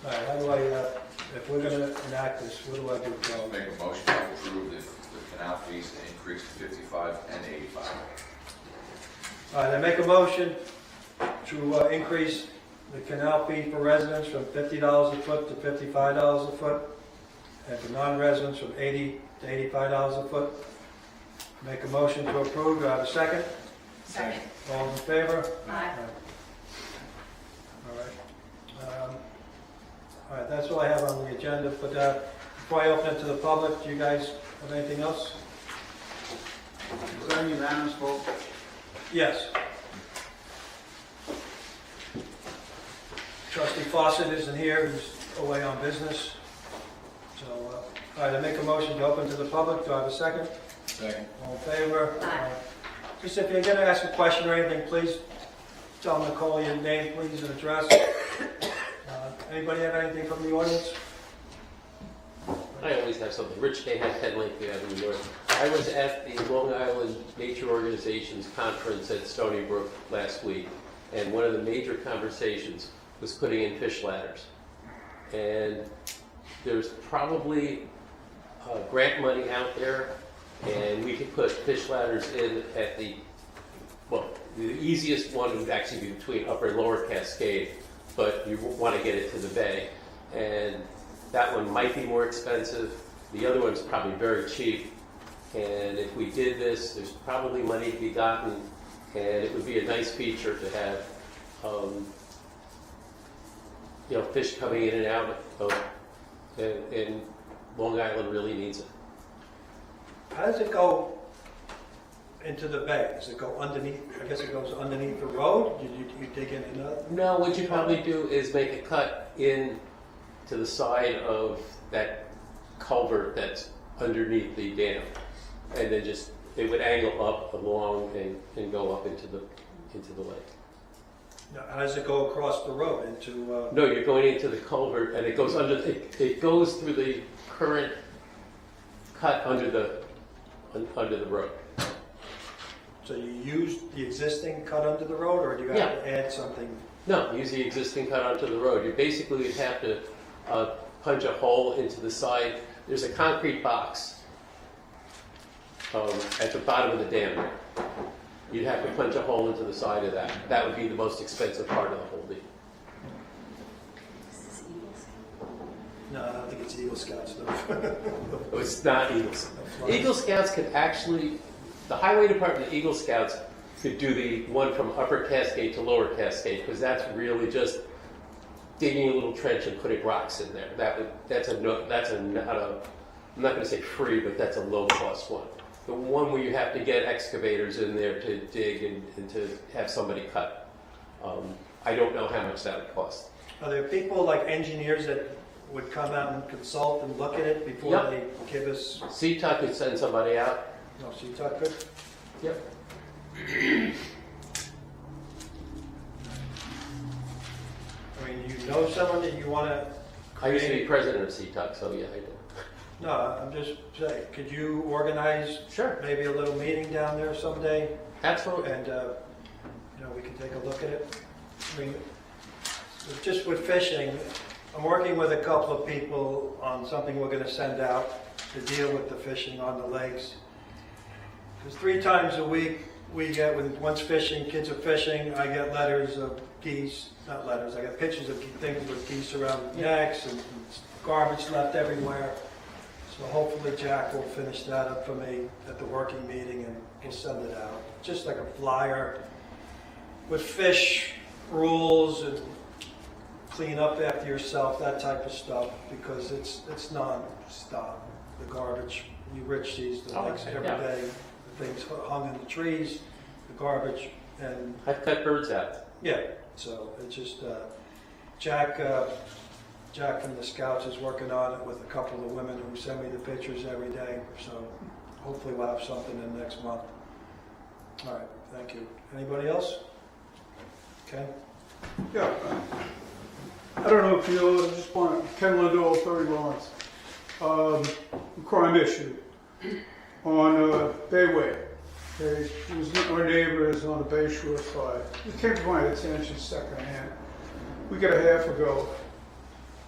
right, how do I, if we're gonna enact this, what do I do, I'll Joe? make a motion to approve the canal fees to increase to 55 and 85. All right, I make a motion to increase the canal fee for residents from $50 a foot to $55 a foot, and for non-residents from $80 to $85 a foot. Make a motion to approve, do I have a second? Second. All in favor? Aye. All right. All right, that's all I have on the agenda, but before I open it to the public, do you guys have anything else? Is that a unanimous vote? Yes. Trustee Fawcett isn't here, he's away on business. So, all right, I make a motion to open to the public, do I have a second? Second. All in favor? Aye. Just if you're gonna ask a question or anything, please tell Nicole your name, please, and address. Anybody have anything from the audience? I always have something. Rich K. had 10 Lakeview Avenue, New York. I was at the Long Island Nature Organizations Conference at Stony Brook last week, and one of the major conversations was putting in fish ladders. And there's probably grant money out there, and we could put fish ladders in at the easiest one would actually be between Upper and Lower Cascade, but you want to get it to the bay. And that one might be more expensive. The other one's probably very cheap. And if we did this, there's probably money to be gotten, and it would be a nice feature to have, fish coming in and out of, and Long Island really needs it. How does it go into the bay? Does it go underneath, I guess it goes underneath the road? You dig in another? No, what you probably do is make a cut in to the side of that culvert that's underneath the dam, and then just it would angle up along and go up into the lake. Now, how does it go across the road into? No, you're going into the culvert, and it goes under. It goes through the current cut under the road. So you use the existing cut under the road, or do you have to add something? No, use the existing cut onto the road. You basically would have to punch a hole into the side. There's a concrete box at the bottom of the dam there. You'd have to punch a hole into the side of that. That would be the most expensive part of the whole deal. No, I don't think it's Eagle Scouts though. It's not Eagle Scouts. Eagle Scouts could actually, the highway department of Eagle Scouts could do the one from Upper Cascade to Lower Cascade, because that's really just digging a little trench and putting rocks in there. I'm not going to say free, but that's a low cost one. The one where you have to get excavators in there to dig and to have somebody cut. I don't know how much that would cost. Are there people like engineers that would come out and consult and look at it before Yep. they give us? CTUC could send somebody out. No, so you talk good? Yep. I mean, you know someone that you want to I used to be create? president of CTUC, so yeah, I do. No, I'm just saying, could you organize Sure. maybe a little meeting down there someday? Absolutely. And, we can take a look at it. I mean, just with fishing, I'm working with a couple of people on something we're gonna send out to deal with the fishing on the lakes. Because 3 times a week, we get, when one's fishing, kids are fishing, I get letters of geese, not letters, I get pictures of things with geese around necks and garbage left everywhere. So hopefully Jack will finish that up for me at the working meeting and we'll send it out. Just like a flyer with fish rules and clean up after yourself, that type of stuff, because it's non-stop. The garbage, you Rich sees the lakes every yeah. day, the things hung in the trees, the garbage, and I've cut birds out. yeah, so it's just, Jack from the Scouts is working on it with a couple of women who send me the pictures every day, so hopefully we'll have something in next month. All right, thank you. Anybody else? Okay. Yeah. I don't know if you know, I just want Ken Lindahl, 30 Lawrence. Crime issue on Bayway. Okay, our neighbors on the Bay Shore side. It came to my attention secondhand. We got a half ago.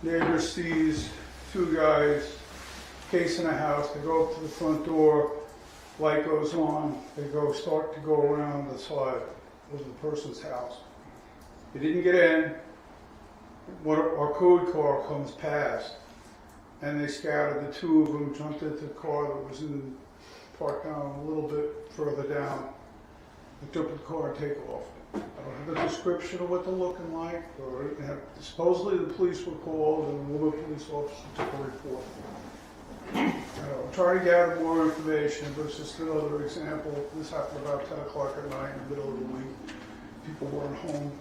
Neighbor sees 2 guys casing a house. They go up to the front door. Light goes on. They start to go around the side of the person's house. They didn't get in. Our code car comes past, and they scouted. The 2 of them jumped into the car that was parked down a little bit further down. They took the car and take off. I don't have a description of what they're looking like, or supposedly the police were called, and a woman police officer took a report. I'm trying to gather more information, but it's just another example. This happened about 10 o'clock at night in the middle of the week. People weren't home.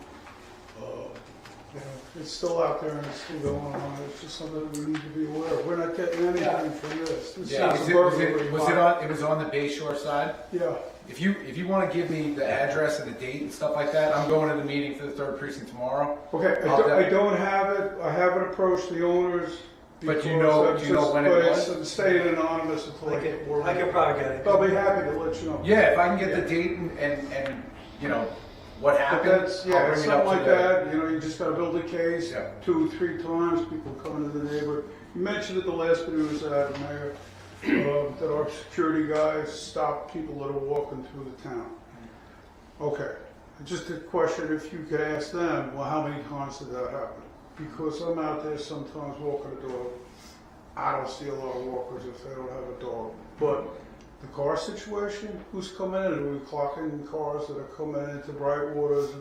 It's still out there and it's still going on. It's just something that we need to be aware of. We're not getting anything from this. This Yeah, is a burglary. it was on the Bay Shore side? Yeah. If you want to give me the address and the date and stuff like that, I'm going to the meeting for the 3rd precinct tomorrow. Okay, I don't have it. I haven't approached the owners. But do you know when it was? It's staying anonymous until I get word. I can probably get it. I'll be happy to let you know. Yeah, if I can get the date and what But happened, that's, I'll yeah, bring it something up like to the... that, you just gotta build a case, Yeah. 2 or 3 times, people coming to the neighbor. You mentioned at the last video was at, Mayor, that our security guys stop people that are walking through the town. Okay, just a question, if you could ask them, well, how many times did that happen? Because I'm out there sometimes walking a dog. I don't see a lot of walkers if they don't have a dog. But the car situation, who's coming in? Are we clocking cars that are coming into Brightwater, the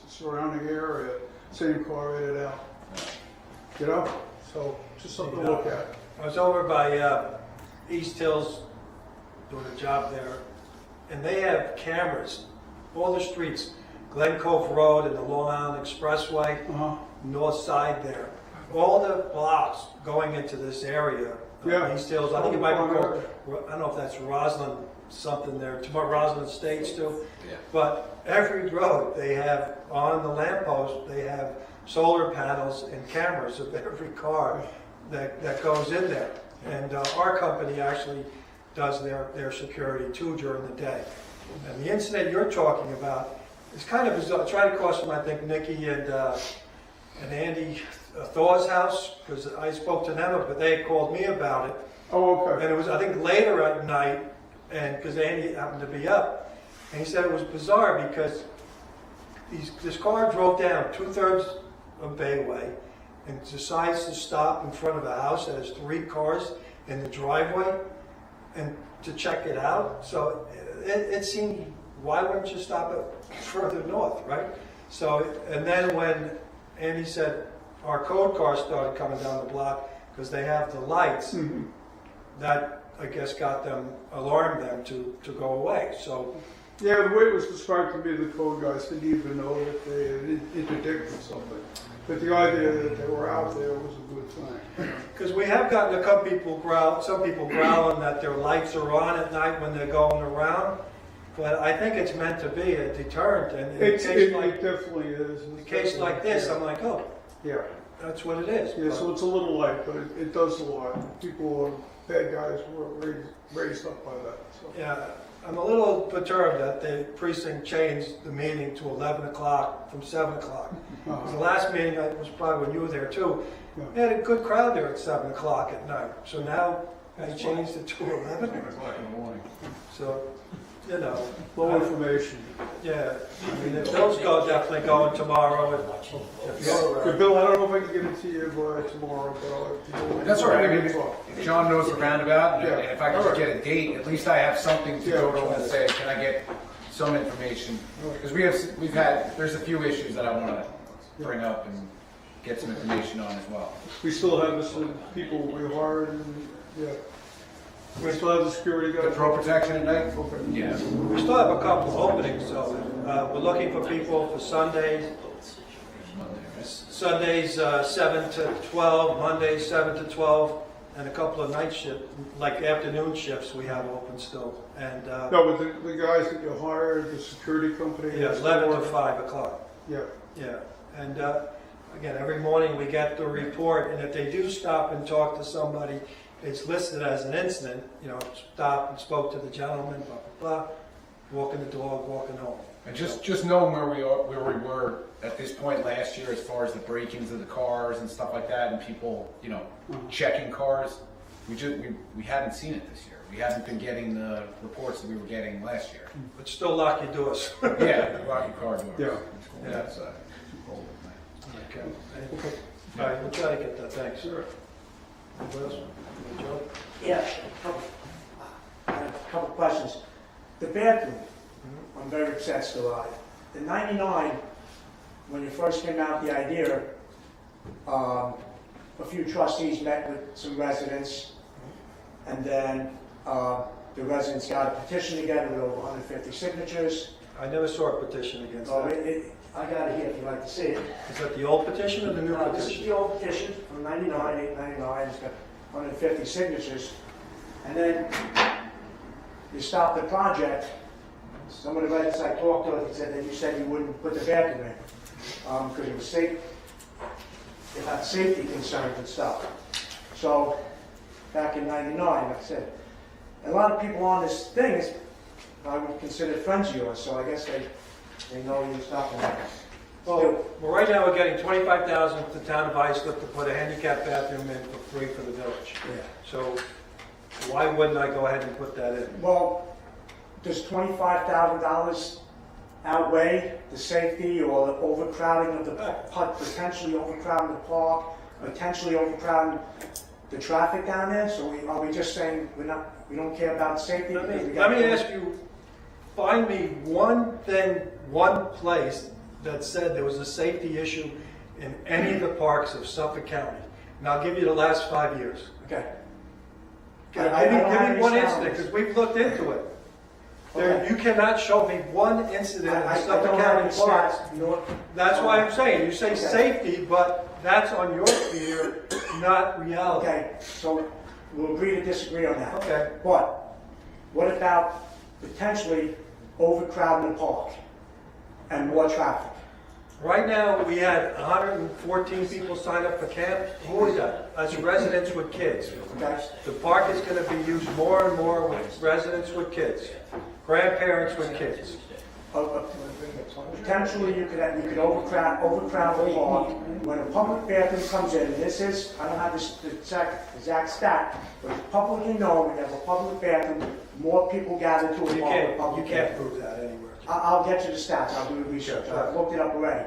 surrounding area? Same car in and out. So just something to look at. I was over by East Hills doing a job there, and they have cameras, all the streets, Glen Cove Road and the Long Island Expressway, north side there. All the blocks going into this area, East Hills, I think it might be called, I don't know if that's Roslyn something there, Roslyn Estates too. Yeah. But every road they have, on the lamppost, they have solar panels and cameras of every car that goes in there. And our company actually does their security too during the day. And the incident you're talking about is kind of bizarre. It's right across from, I think, Nikki and Andy Thor's house, because I spoke to them, but they had called me about it. Oh, okay. And it was, I think, later at night, and because Andy happened to be up, and he said it was bizarre because this car drove down 2/3 of Bayway and decides to stop in front of a house that has 3 cars in the driveway and to check it out. So it seemed, why wouldn't you stop it further north, right? So, and then when Andy said our code cars started coming down the block because they have the lights, that I guess got them, alarmed them to go away. So Yeah, the way it was described to me, the code guys didn't even know that they had interdicted something. But the idea that they were out there was a good thing. because we have gotten a couple people some people growling that their lights are on at night when they're going around. But I think it's meant to be a deterrent, and in a case It like definitely is. in a case like this, I'm like, oh, Yeah, that's what it is. yeah, so it's a little light, but it does a lot. People, bad guys were raised up by that, so. Yeah, I'm a little perturbed that the precinct changed the meeting to 11 o'clock from 7 o'clock. Because the last meeting, I was probably when you were there too, they had a good crowd there at 7 o'clock at night. So now they changed it to 11. 10 o'clock in the morning. So, you know. Low information. Yeah, I mean, if Bill's definitely going tomorrow. If you're Good, around. Bill, I don't know if I can get it to you by tomorrow, but I'll. That's all right. I mean, if John knows the roundabout, Yeah. and if I can just get a date, at least I have something to go to and say, can I get some information? Because there's a few issues that I want to bring up and get some information on as well. We still have some people we hired, and, yeah. We still have the security guys. The pro protection at night? Okay. Yeah. We still have a couple openings, so we're looking for people for Sundays. Sundays 7 to 12, Mondays 7 to 12, and a couple of night shifts, like afternoon shifts we have open still. And No, but the guys that you hired, the security company. yeah, 11 to 5 o'clock. Yeah. Yeah, and again, every morning we get the report, and if they do stop and talk to somebody, it's listed as an incident, stopped and spoke to the gentleman, blah, blah, blah, walking the dog, walking home. And just knowing where we were at this point last year as far as the break-ins of the cars and stuff like that, and people, checking cars, we hadn't seen it this year. We haven't been getting the reports that we were getting last year. But still lock your doors. Yeah, lock your car doors. Yeah. Yeah. That's too cold at night. Okay. All right, we'll try to get that, thanks. Sure. Anybody else? Joe? Yeah, I have a couple questions. The bathroom, I'm very upset still on it. The 99, when you first came out with the idea, a few trustees met with some residents, and then the residents got a petition together with over 150 signatures. I never saw a petition against Oh, that. I got it here if you'd like to see it. Is that the old petition or the new This is petition? the old petition from 99, 899, it's got 150 signatures. And then you stop the project. Some of the residents I talked to, they said that you said you wouldn't put the bathroom in because it was safe. It had safety concerns and stuff. So back in 99, like I said, a lot of people on this thing I would consider friends of yours, so I guess they know you're stopping that. Well, right now we're getting $25,000 to the town of Islip to put a handicap bathroom in for free for the village. Yeah. So why wouldn't I go ahead and put that in? Well, does $25,000 outweigh the safety or the overcrowding of the potentially overcrowding the park, potentially overcrowding the traffic down there? So are we just saying we don't care about safety? Let because we me got- ask you, find me one place that said there was a safety issue in any of the parks of Suffolk County. And I'll give you the last 5 years. Okay. Give I don't have me any one sound. incident, because we've looked into it. Okay. You cannot show me one incident I in Suffolk don't have County any parks. stats. You know what? That's why I'm saying, you say Okay. safety, but that's on your fear, not reality. Okay, so we'll agree to disagree on that. Okay. But what about potentially overcrowding the park and more traffic? Right now, we had 114 people sign up for camp. Who is that? That's residents with kids. Okay? The park is going to be used more and more with residents with kids, grandparents with kids. Potentially, you could overcrowd the park. When a public bathroom comes in, and this is, I don't have the exact stat, but it's publicly known, when you have a public bathroom, more people gather to a park with You public can't bathroom. prove that anywhere. I'll get you the stats, I'll do the research, I've looked it up already.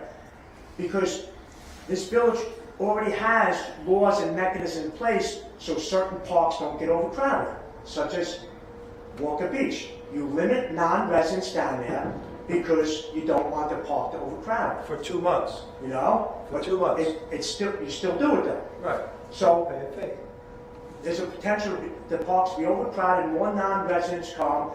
Because this village already has laws and mechanisms in place so certain parks don't get overcrowded, such as Walker Beach. You limit non-residents down there because you don't want the park to overcrowd, For 2 months. you know? For But 2 months. It's still, you still do it though. Right. So Pay a fee. there's a potential the parks to be overcrowded, more non-residents come,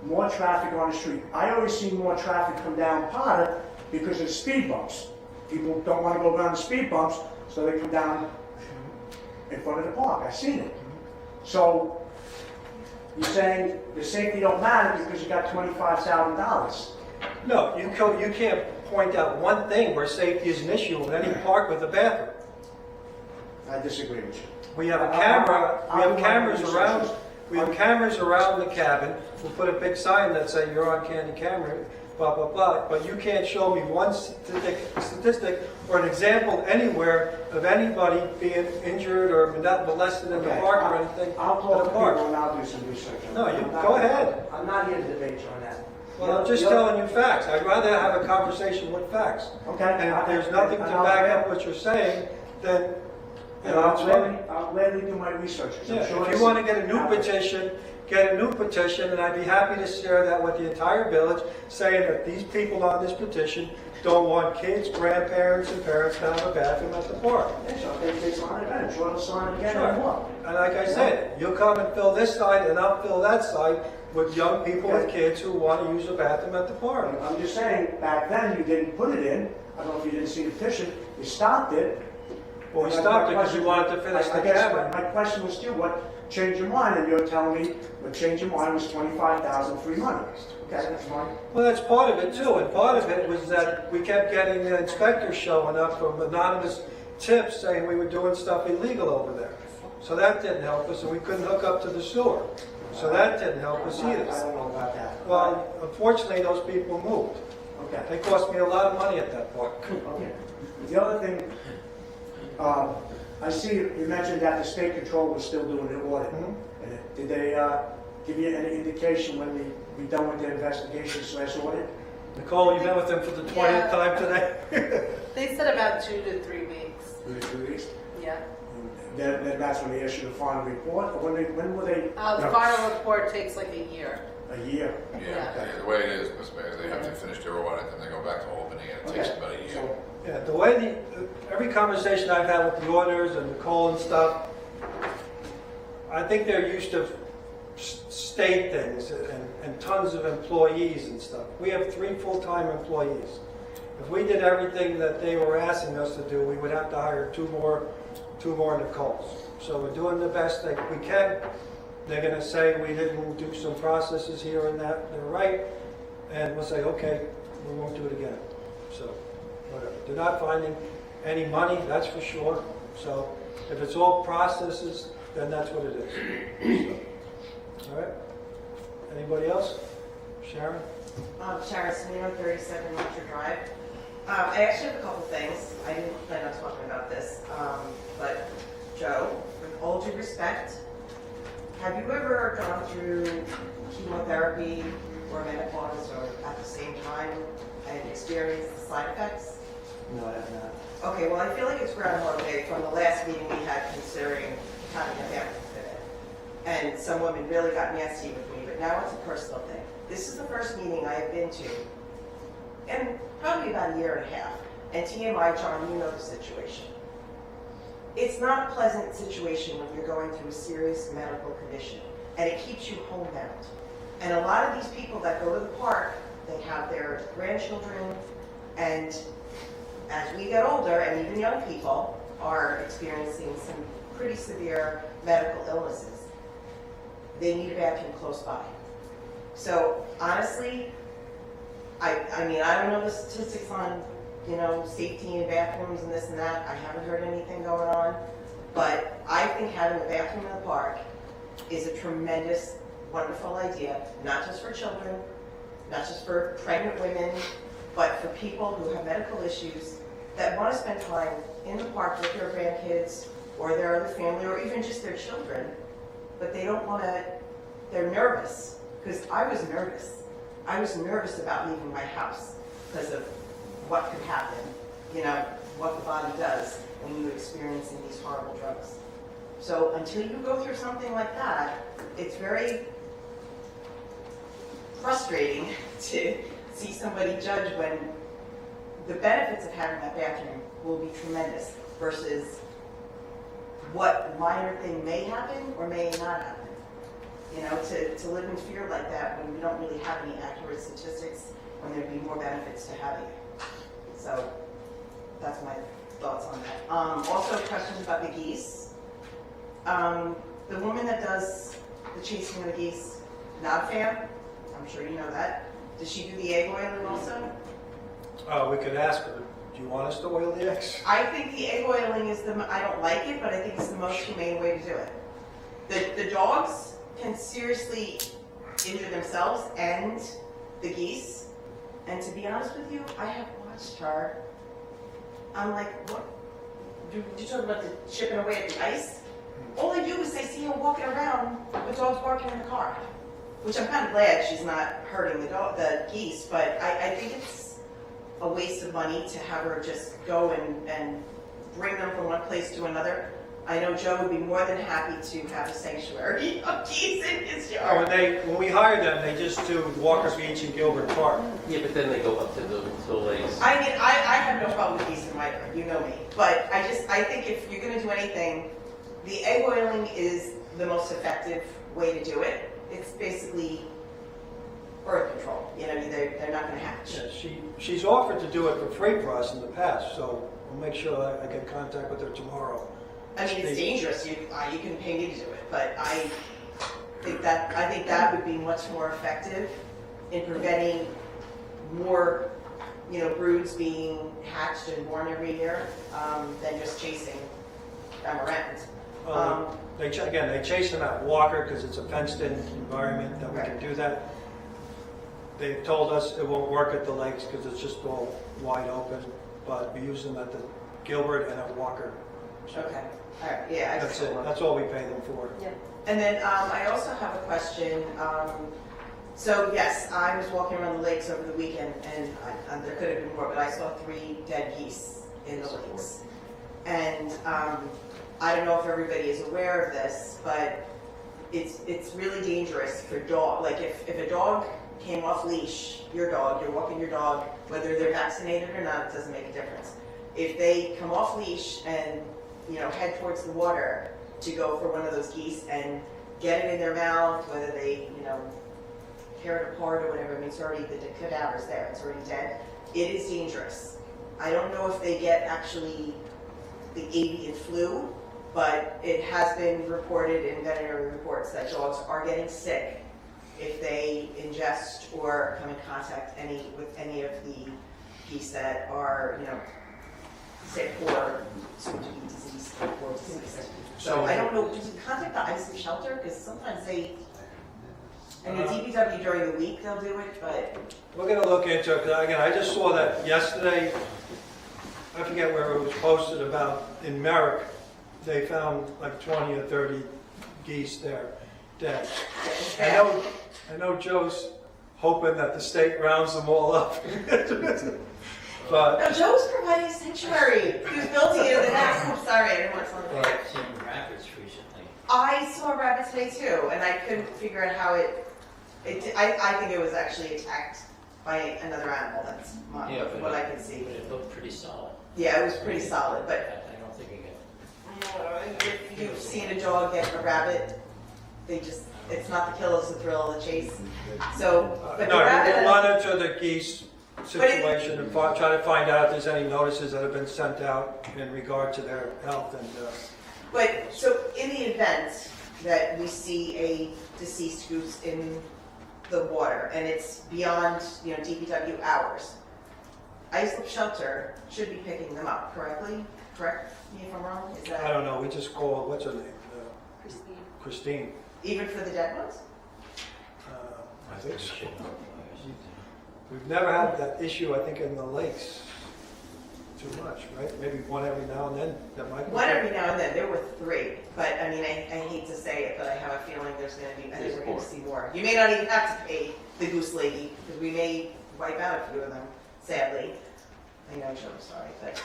more traffic on the street. I always see more traffic come down Potter because of the speed bumps. People don't want to go around the speed bumps, so they come down in front of the park. I've seen it. So you're saying the safety don't matter because you got $25,000. No, you can't point out one thing where safety is an issue in any park with a bathroom. I disagree with you. We have a camera, we have cameras around, we have I'm- cameras around the cabin. We'll put a big sign that say you're on candy camera, blah, blah, blah. But you can't show me one statistic or an example anywhere of anybody being injured or molested in the Okay, park or anything I'll at talk the to park. people and I'll do some research on No, that. you I'm not- go ahead. I'm not here to debate you on that. Well, I'm just telling you facts. I'd rather have a conversation with facts. Okay. And if there's nothing to back up what you're saying, then, you know, it's fine. I'll gladly do my research. 'Cause I'm Yeah, sure if this you want to get a is new out there. petition, get a new petition, and I'd be happy to share that with the entire village, saying that these people on this petition don't want kids, grandparents, and parents to have a bathroom at the park. Yeah, so if they sign it, I'm sure they'll sign it again Sure. and more. And like I said, you'll come and fill this side, and I'll fill that side with young people with Okay. kids who want to use a bathroom at the park. I'm just saying, back then, you didn't put it in. I don't know if you didn't see the petition. You stopped it. Well, we stopped it because we wanted to finish the I guess cabin. my question was still, what changed your mind? And you're telling me what changed your mind was 25,000 free money. Okay, that's fine. Well, that's part of it too, and part of it was that we kept getting the inspectors showing up from anonymous tips saying we were doing stuff illegal over there. So that didn't help us, and we couldn't hook up to the sewer. So that didn't help us I either. don't know about that. Well, unfortunately, those people moved. Okay. They cost me a lot of money at that park. Okay. The other thing, I see you mentioned that the state control was still doing the audit. Mhm. And did they give you any indication when they be done with their investigation/audit? Nicole, you met with them for the 20th Yeah. time today? They said about 2 to 3 weeks. 2 to 3 weeks? Yeah. Then that's when they issue the final report, or when will they? The final report takes like a year. A year. Yeah. The way it is, Ms. Mayor, they have to finish their audit, then they go back to Albany, and it takes Okay. about a year. So, Yeah, the way every conversation I've had with the auditors and Nicole and stuff, I think they're used to state things and tons of employees and stuff. We have 3 full-time employees. If we did everything that they were asking us to do, we would have to hire two more Nicoles. So we're doing the best that we can. They're gonna say we didn't do some processes here and that, they're right, and we'll say, okay, we won't do it again. So, whatever. They're not finding any money, that's for sure. So if it's all processes, then that's what it is. So, all right? Anybody else? Sharon? Sharon Smino, 37 Orchard Drive. I actually have a couple things. I didn't plan on talking about this, but Joe, with all due respect, have you ever gone through chemotherapy or menopause or at the same time and experienced the side effects? no, I have not. Okay, well, I feel like it's Groundhog Day from the last meeting we had considering having a family today. And some women really got nasty with me, but now it's a personal thing. This is the first meeting I have been to in probably about a year and a half. And TMI, John, you know the situation. It's not a pleasant situation when you're going through a serious medical condition, and it keeps you homebound. And a lot of these people that go to the park, they have their grandchildren, and as we get older, and even young people are experiencing some pretty severe medical illnesses, they need a bathroom close by. So honestly, I mean, I don't know the statistics on, safety in bathrooms and this and that. I haven't heard anything going on. But I think having a bathroom in the park is a tremendous, wonderful idea, not just for children, not just for pregnant women, but for people who have medical issues that want to spend time in the park with their grandkids or their other family or even just their children, but they don't want to, they're nervous, because I was nervous. I was nervous about leaving my house because of what could happen, you know, what the body does when you're experiencing these horrible drugs. So until you go through something like that, it's very frustrating to see somebody judge when the benefits of having that bathroom will be tremendous versus what minor thing may happen or may not happen. You know, to live in fear like that when we don't really have any accurate statistics, when there'd be more benefits to having it. So that's my thoughts on that. Also questions about the geese. The woman that does the chasing of the geese, not a fan. I'm sure you know that. Does she do the egg oiling also? We could ask her, do you want us to oil the eggs? I think the egg oiling is I don't like it, but I think it's the most humane way to do it. The dogs can seriously injure themselves and the geese. And to be honest with you, I have watched her. I'm like, what? You talking about the chipping away at the ice? All I do is I see her walking around with dogs barking in the car, which I'm kind of glad she's not hurting the geese, but I think it's a waste of money to have her just go and bring them from one place to another. I know Joe would be more than happy to have a sanctuary of geese in his yard. When we hire them, they just do Walker Beach and Gilbert Park. Yeah, but then they go up to the lakes. I mean, I have no problem with geese in my yard, you know me. But I think if you're going to do anything, the egg oiling is the most effective way to do it. It's basically birth control. You know, they're not going to hatch. Yeah, she's offered to do it for free for us in the past, so we'll make sure I get in contact with her tomorrow. I mean, it's dangerous. You can pay me to do it, but I think that would be much more effective in preventing more, broods being hatched and born every year than just chasing them around. They chase them at Walker because it's a fenced-in environment that we can do that. They've told us it won't work at the lakes because it's just all wide open, but we use them at the Gilbert and at Walker. Okay. All right. Yeah. That's it. That's all we pay them for. Yeah. And then I also have a question. So yes, I was walking around the lakes over the weekend, and there could have been more, but I saw 3 dead geese in the lakes. And I don't know if everybody is aware of this, but it's really dangerous for dog. Like if a dog came off leash, you're walking your dog, whether they're vaccinated or not, it doesn't make a difference. If they come off leash and head towards the water to go for one of those geese and get it in their mouth, whether they tear it apart or whatever, I mean, it's already, the cadaver's there, it's already dead. It is dangerous. I don't know if they get actually the avian flu, but it has been reported in veterinary reports that dogs are getting sick if they ingest or come in contact with any of the geese that are, sick or soon to be diseased or deceased. So I don't know, did you contact the IC shelter? Because sometimes and the DPW during the week they'll do it, but... We're going to look into it, because again, I just saw that yesterday, I forget where it was posted about, in Merrick, they found like 20 or 30 geese there, dead. I know Joe's hoping that the state rounds them all up. But no, Joe's providing sanctuary. He was building it in the next. I'm sorry, I didn't want to sound like that. I've seen rabbits recently. I saw a rabbit today too, and I couldn't figure out how I think it was actually attacked by another animal. That's what I can see. But it looked pretty solid. Yeah, it was pretty solid, but I don't think it if you've seen a dog get a rabbit, it's not the kill, it's the thrill of the chase. So, but the rabbit... we'll monitor the geese situation and try to find out if there's any notices that have been sent out in regard to their health. But so in the event that we see a deceased goose in the water and it's beyond DPW hours, Islip Shelter should be picking them up, correct me if I'm wrong? Is that... I don't know, we just called, what's her name? Christine. Christine. Even for the dead ones? I think so. We've never had that issue, I think, in the lakes too much, right? Maybe one every now and then, that might be. One every now and then, there were 3, but I mean, I hate to say it, but I have a feeling there's gonna be, I think we're gonna see more. You may not even have to pay the goose lady, because we may wipe out a few of them, sadly. I know, Joe, I'm sorry, but,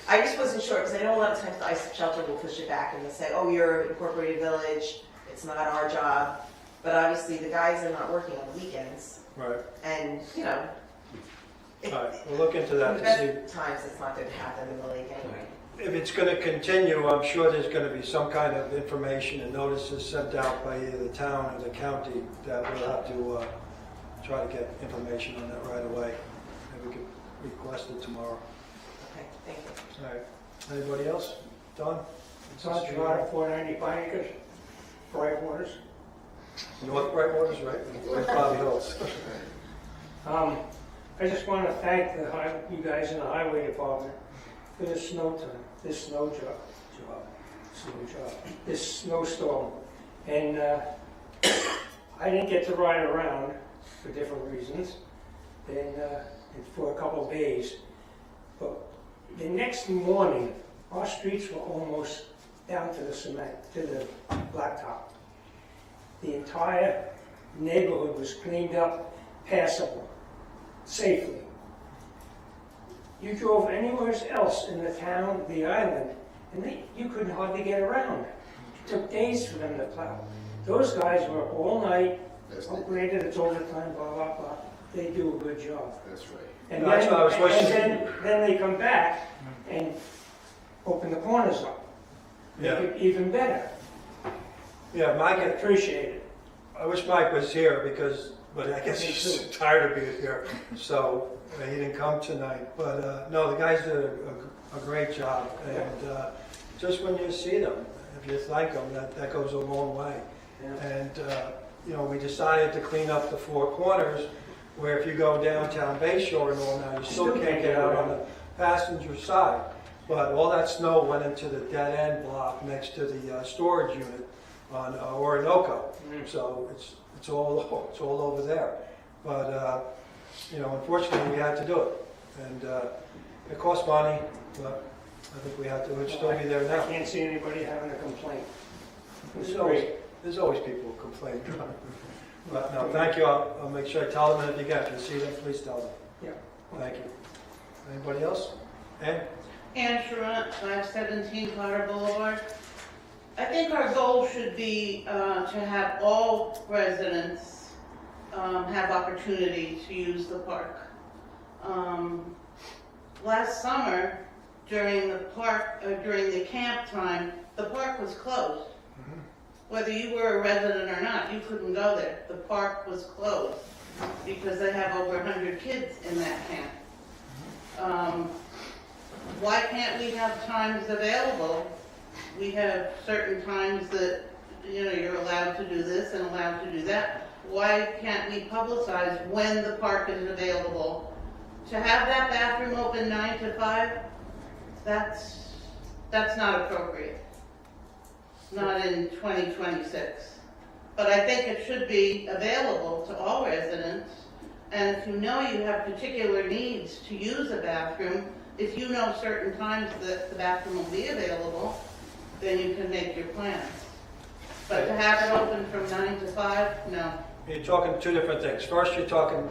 I just wasn't sure, because I know a lot of times the ISIP shelter will push it back and they'll say, oh, you're an incorporated village, it's not our job. But obviously, the guys are not working on the weekends, Right. and, you know. All right, we'll look into that The to see. best times it's not gonna happen in the lake anyway. If it's going to continue, I'm sure there's going to be some kind of information and notices sent out by either the town or the county that we'll have to try to get information on that right away. And we could request it tomorrow. Okay, thank you. All right. Anybody else? Don? It's on Gerard, 495 acres, Bright Waters. North Brightwaters, right? Like Bobby Hills. I just want to thank you guys in the highway department for this snow time, this this snowstorm. And I didn't get to ride around for different reasons, and for a couple of days. But the next morning, our streets were almost down to the cement, to the blacktop. The entire neighborhood was cleaned up, passable, safely. You drove anywhere else in the town, the island, and you couldn't hardly get around. It took days for them to plow. Those guys were all night, granted it's overtime, blah, blah, blah. They do a good job. That's right. And That's what I was wishing. then they come back and open the corners up. Make Yeah. it even better. Yeah, Mike, I appreciate it. I wish Mike was here but I guess he's tired of being here, so he didn't come tonight. But no, the guys did a great job, and just when you see them, if you thank them, that goes a long way. Yeah. And we decided to clean up the 4 corners, where if you go downtown Bay Shore and all now, you still can't get out on the passenger side. But all that snow went into the dead end block next to the storage unit on Orinoco. So it's all over there. But unfortunately, we had to do it, and it cost money, but I think we have to. We'd still be there now. I can't see anybody having a complaint. There's always people who complain. But no, thank you. I'll make sure I tell them, and if you see them, please tell them. Yeah. Thank you. Anybody else? Ann? Ann Sharant, 517 Carter Boulevard. I think our goal should be to have all residents have opportunity to use the park. Last summer, during the camp time, the park was closed. Whether you were a resident or not, you couldn't go there. The park was closed because they have over 100 kids in that camp. Why can't we have times available? We have certain times that, you're allowed to do this and allowed to do that. Why can't we publicize when the park is available? To have that bathroom open 9 to 5, that's not appropriate. Not in 2026. But I think it should be available to all residents. And if you know you have particular needs to use a bathroom, if you know certain times that the bathroom will be available, then you can make your plans. But to have it open from 9 to 5, no. You're talking 2 different things. First, you're talking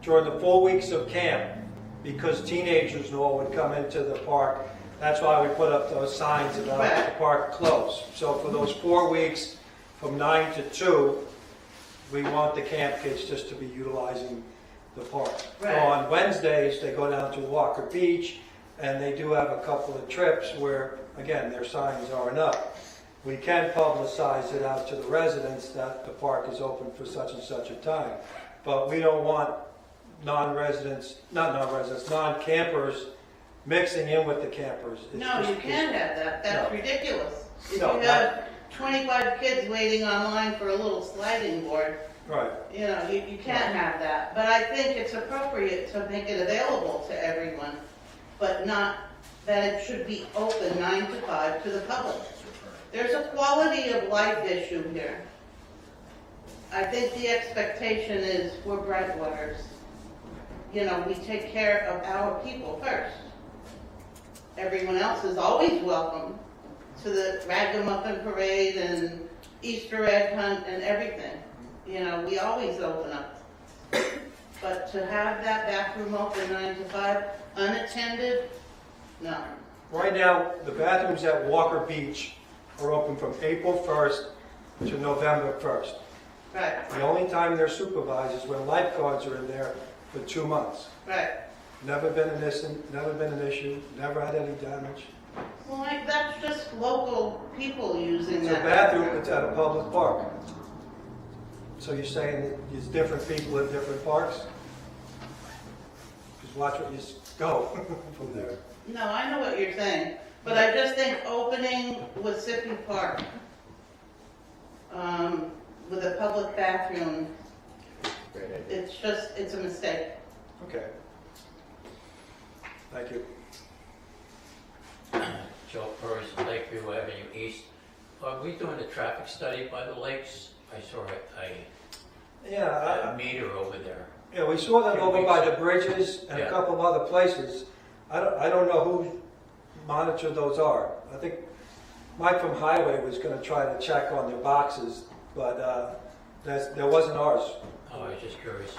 during the 4 weeks of camp, because teenagers and all would come into the park. That's why we put up those signs about the park closed. So for those 4 weeks, from 9 to 2, we want the camp kids just to be utilizing the park. Right. So on Wednesdays, they go down to Walker Beach, and they do have a couple of trips where, again, their signs aren't up. We can publicize it out to the residents that the park is open for such and such a time. But we don't want non-campers mixing in with the campers. No, you can't have that. That's ridiculous. If No, you have 25 kids waiting online for a little sliding board, Right. you can't have that. But I think it's appropriate to make it available to everyone, but not that it should be open 9 to 5 to the public. There's a quality of life issue here. I think the expectation is we're Brightwaters. You know, we take care of our people first. Everyone else is always welcome to the Ragamuffin Parade and Easter egg hunt and everything. You know, we always open up. But to have that bathroom open 9 to 5, unattended, no. Right now, the bathrooms at Walker Beach are open from April 1st to November 1st. Right, The only time they're supervised is when lifeguards are in there for 2 months. right. Never been an issue, never had any damage. Well, like, that's just local people using It's a that. bathroom, it's at a public park. So you're saying that there's different people at different parks? Just watch what you go from there. No, I know what you're saying, but I just think opening Wassippi Park, with a public bathroom, it's a mistake. Okay. Thank you. Joe Perez, Lakeview Avenue East. Are we doing a traffic study by the lakes? I saw Yeah, a meter over there. yeah, we saw them over by the bridges and a Yeah. couple of other places. I don't know who monitored those are. I think Mike from Highway was gonna try to check on their boxes, but, there wasn't ours. Oh, I was just curious.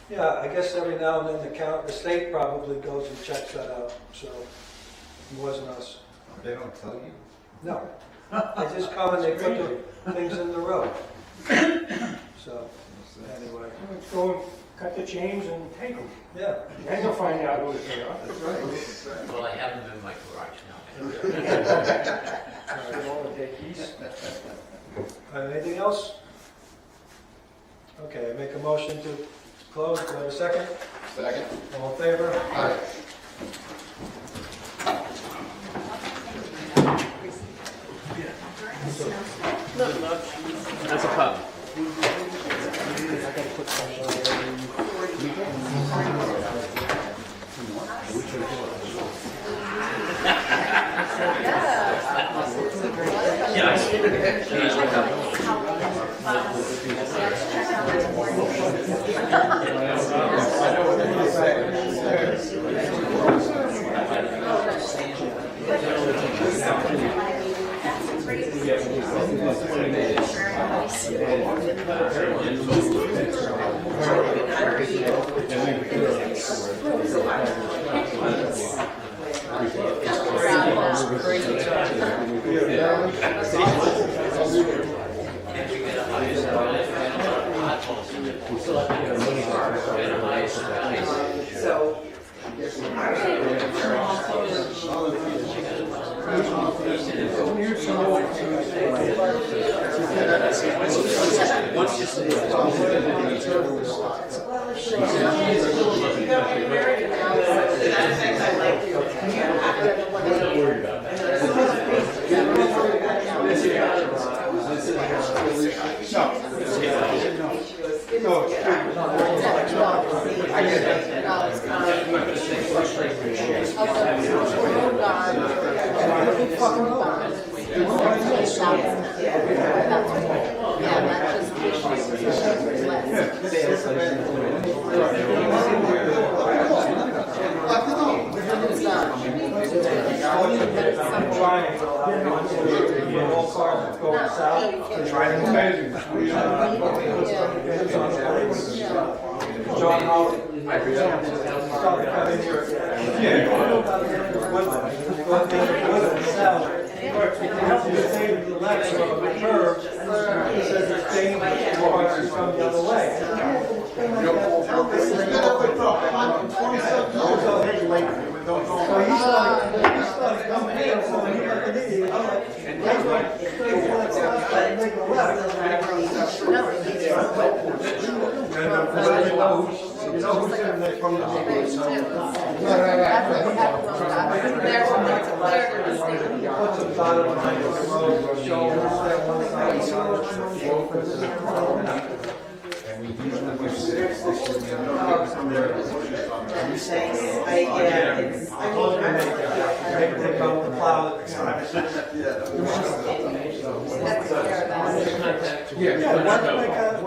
Yeah, I guess every now and then the state probably goes and checks that out, so it wasn't us. They don't tell you? No, they just come and they put the things in the road. So, anyway, Let's go and cut the chains and take them. yeah. Then you'll find out who's there. That's right. Well, I have them in my garage now. You want to take these? Anything else? Okay, make a motion to close. Do I have a second? Second. All in favor? Aye. That's a pub. All cars go south. John Howard. Started coming here. If you have to stay to the left of the curve, it says it's dangerous for cars to come the other way. So he started coming in, so he let the idiot, I'm like, that's right, make a left. You know who's in there from the beginning, so. Puts a dot behind the road, shoulders, that one side. And we usually do 6, this year we have Thanks. Yeah, it's, I mean, They go to plow it. Yeah,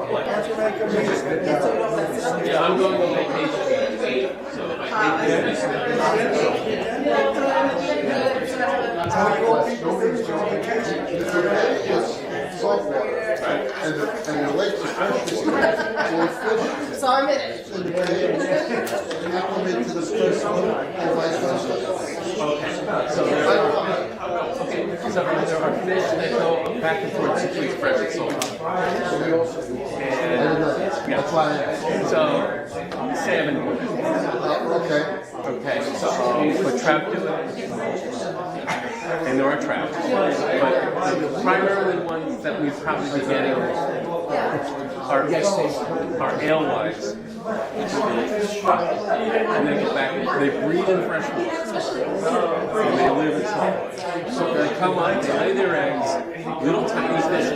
why don't you make a meeting? Yeah, I'm going on vacation, so I think this How you all people finish your vacation? And the lake is fish. So I'm in it. Acclimate to the first one, and vice versa. So there are fish that go back and forth between fresh and salt. That's why I asked. So salmon. Okay. Okay, so but trout do it, and there are trout. But the primarily ones that we'd probably be getting are alewives. And they go back and they breed in fresh water. And they live in salt. So they come on, they lay their eggs, little tiny fish.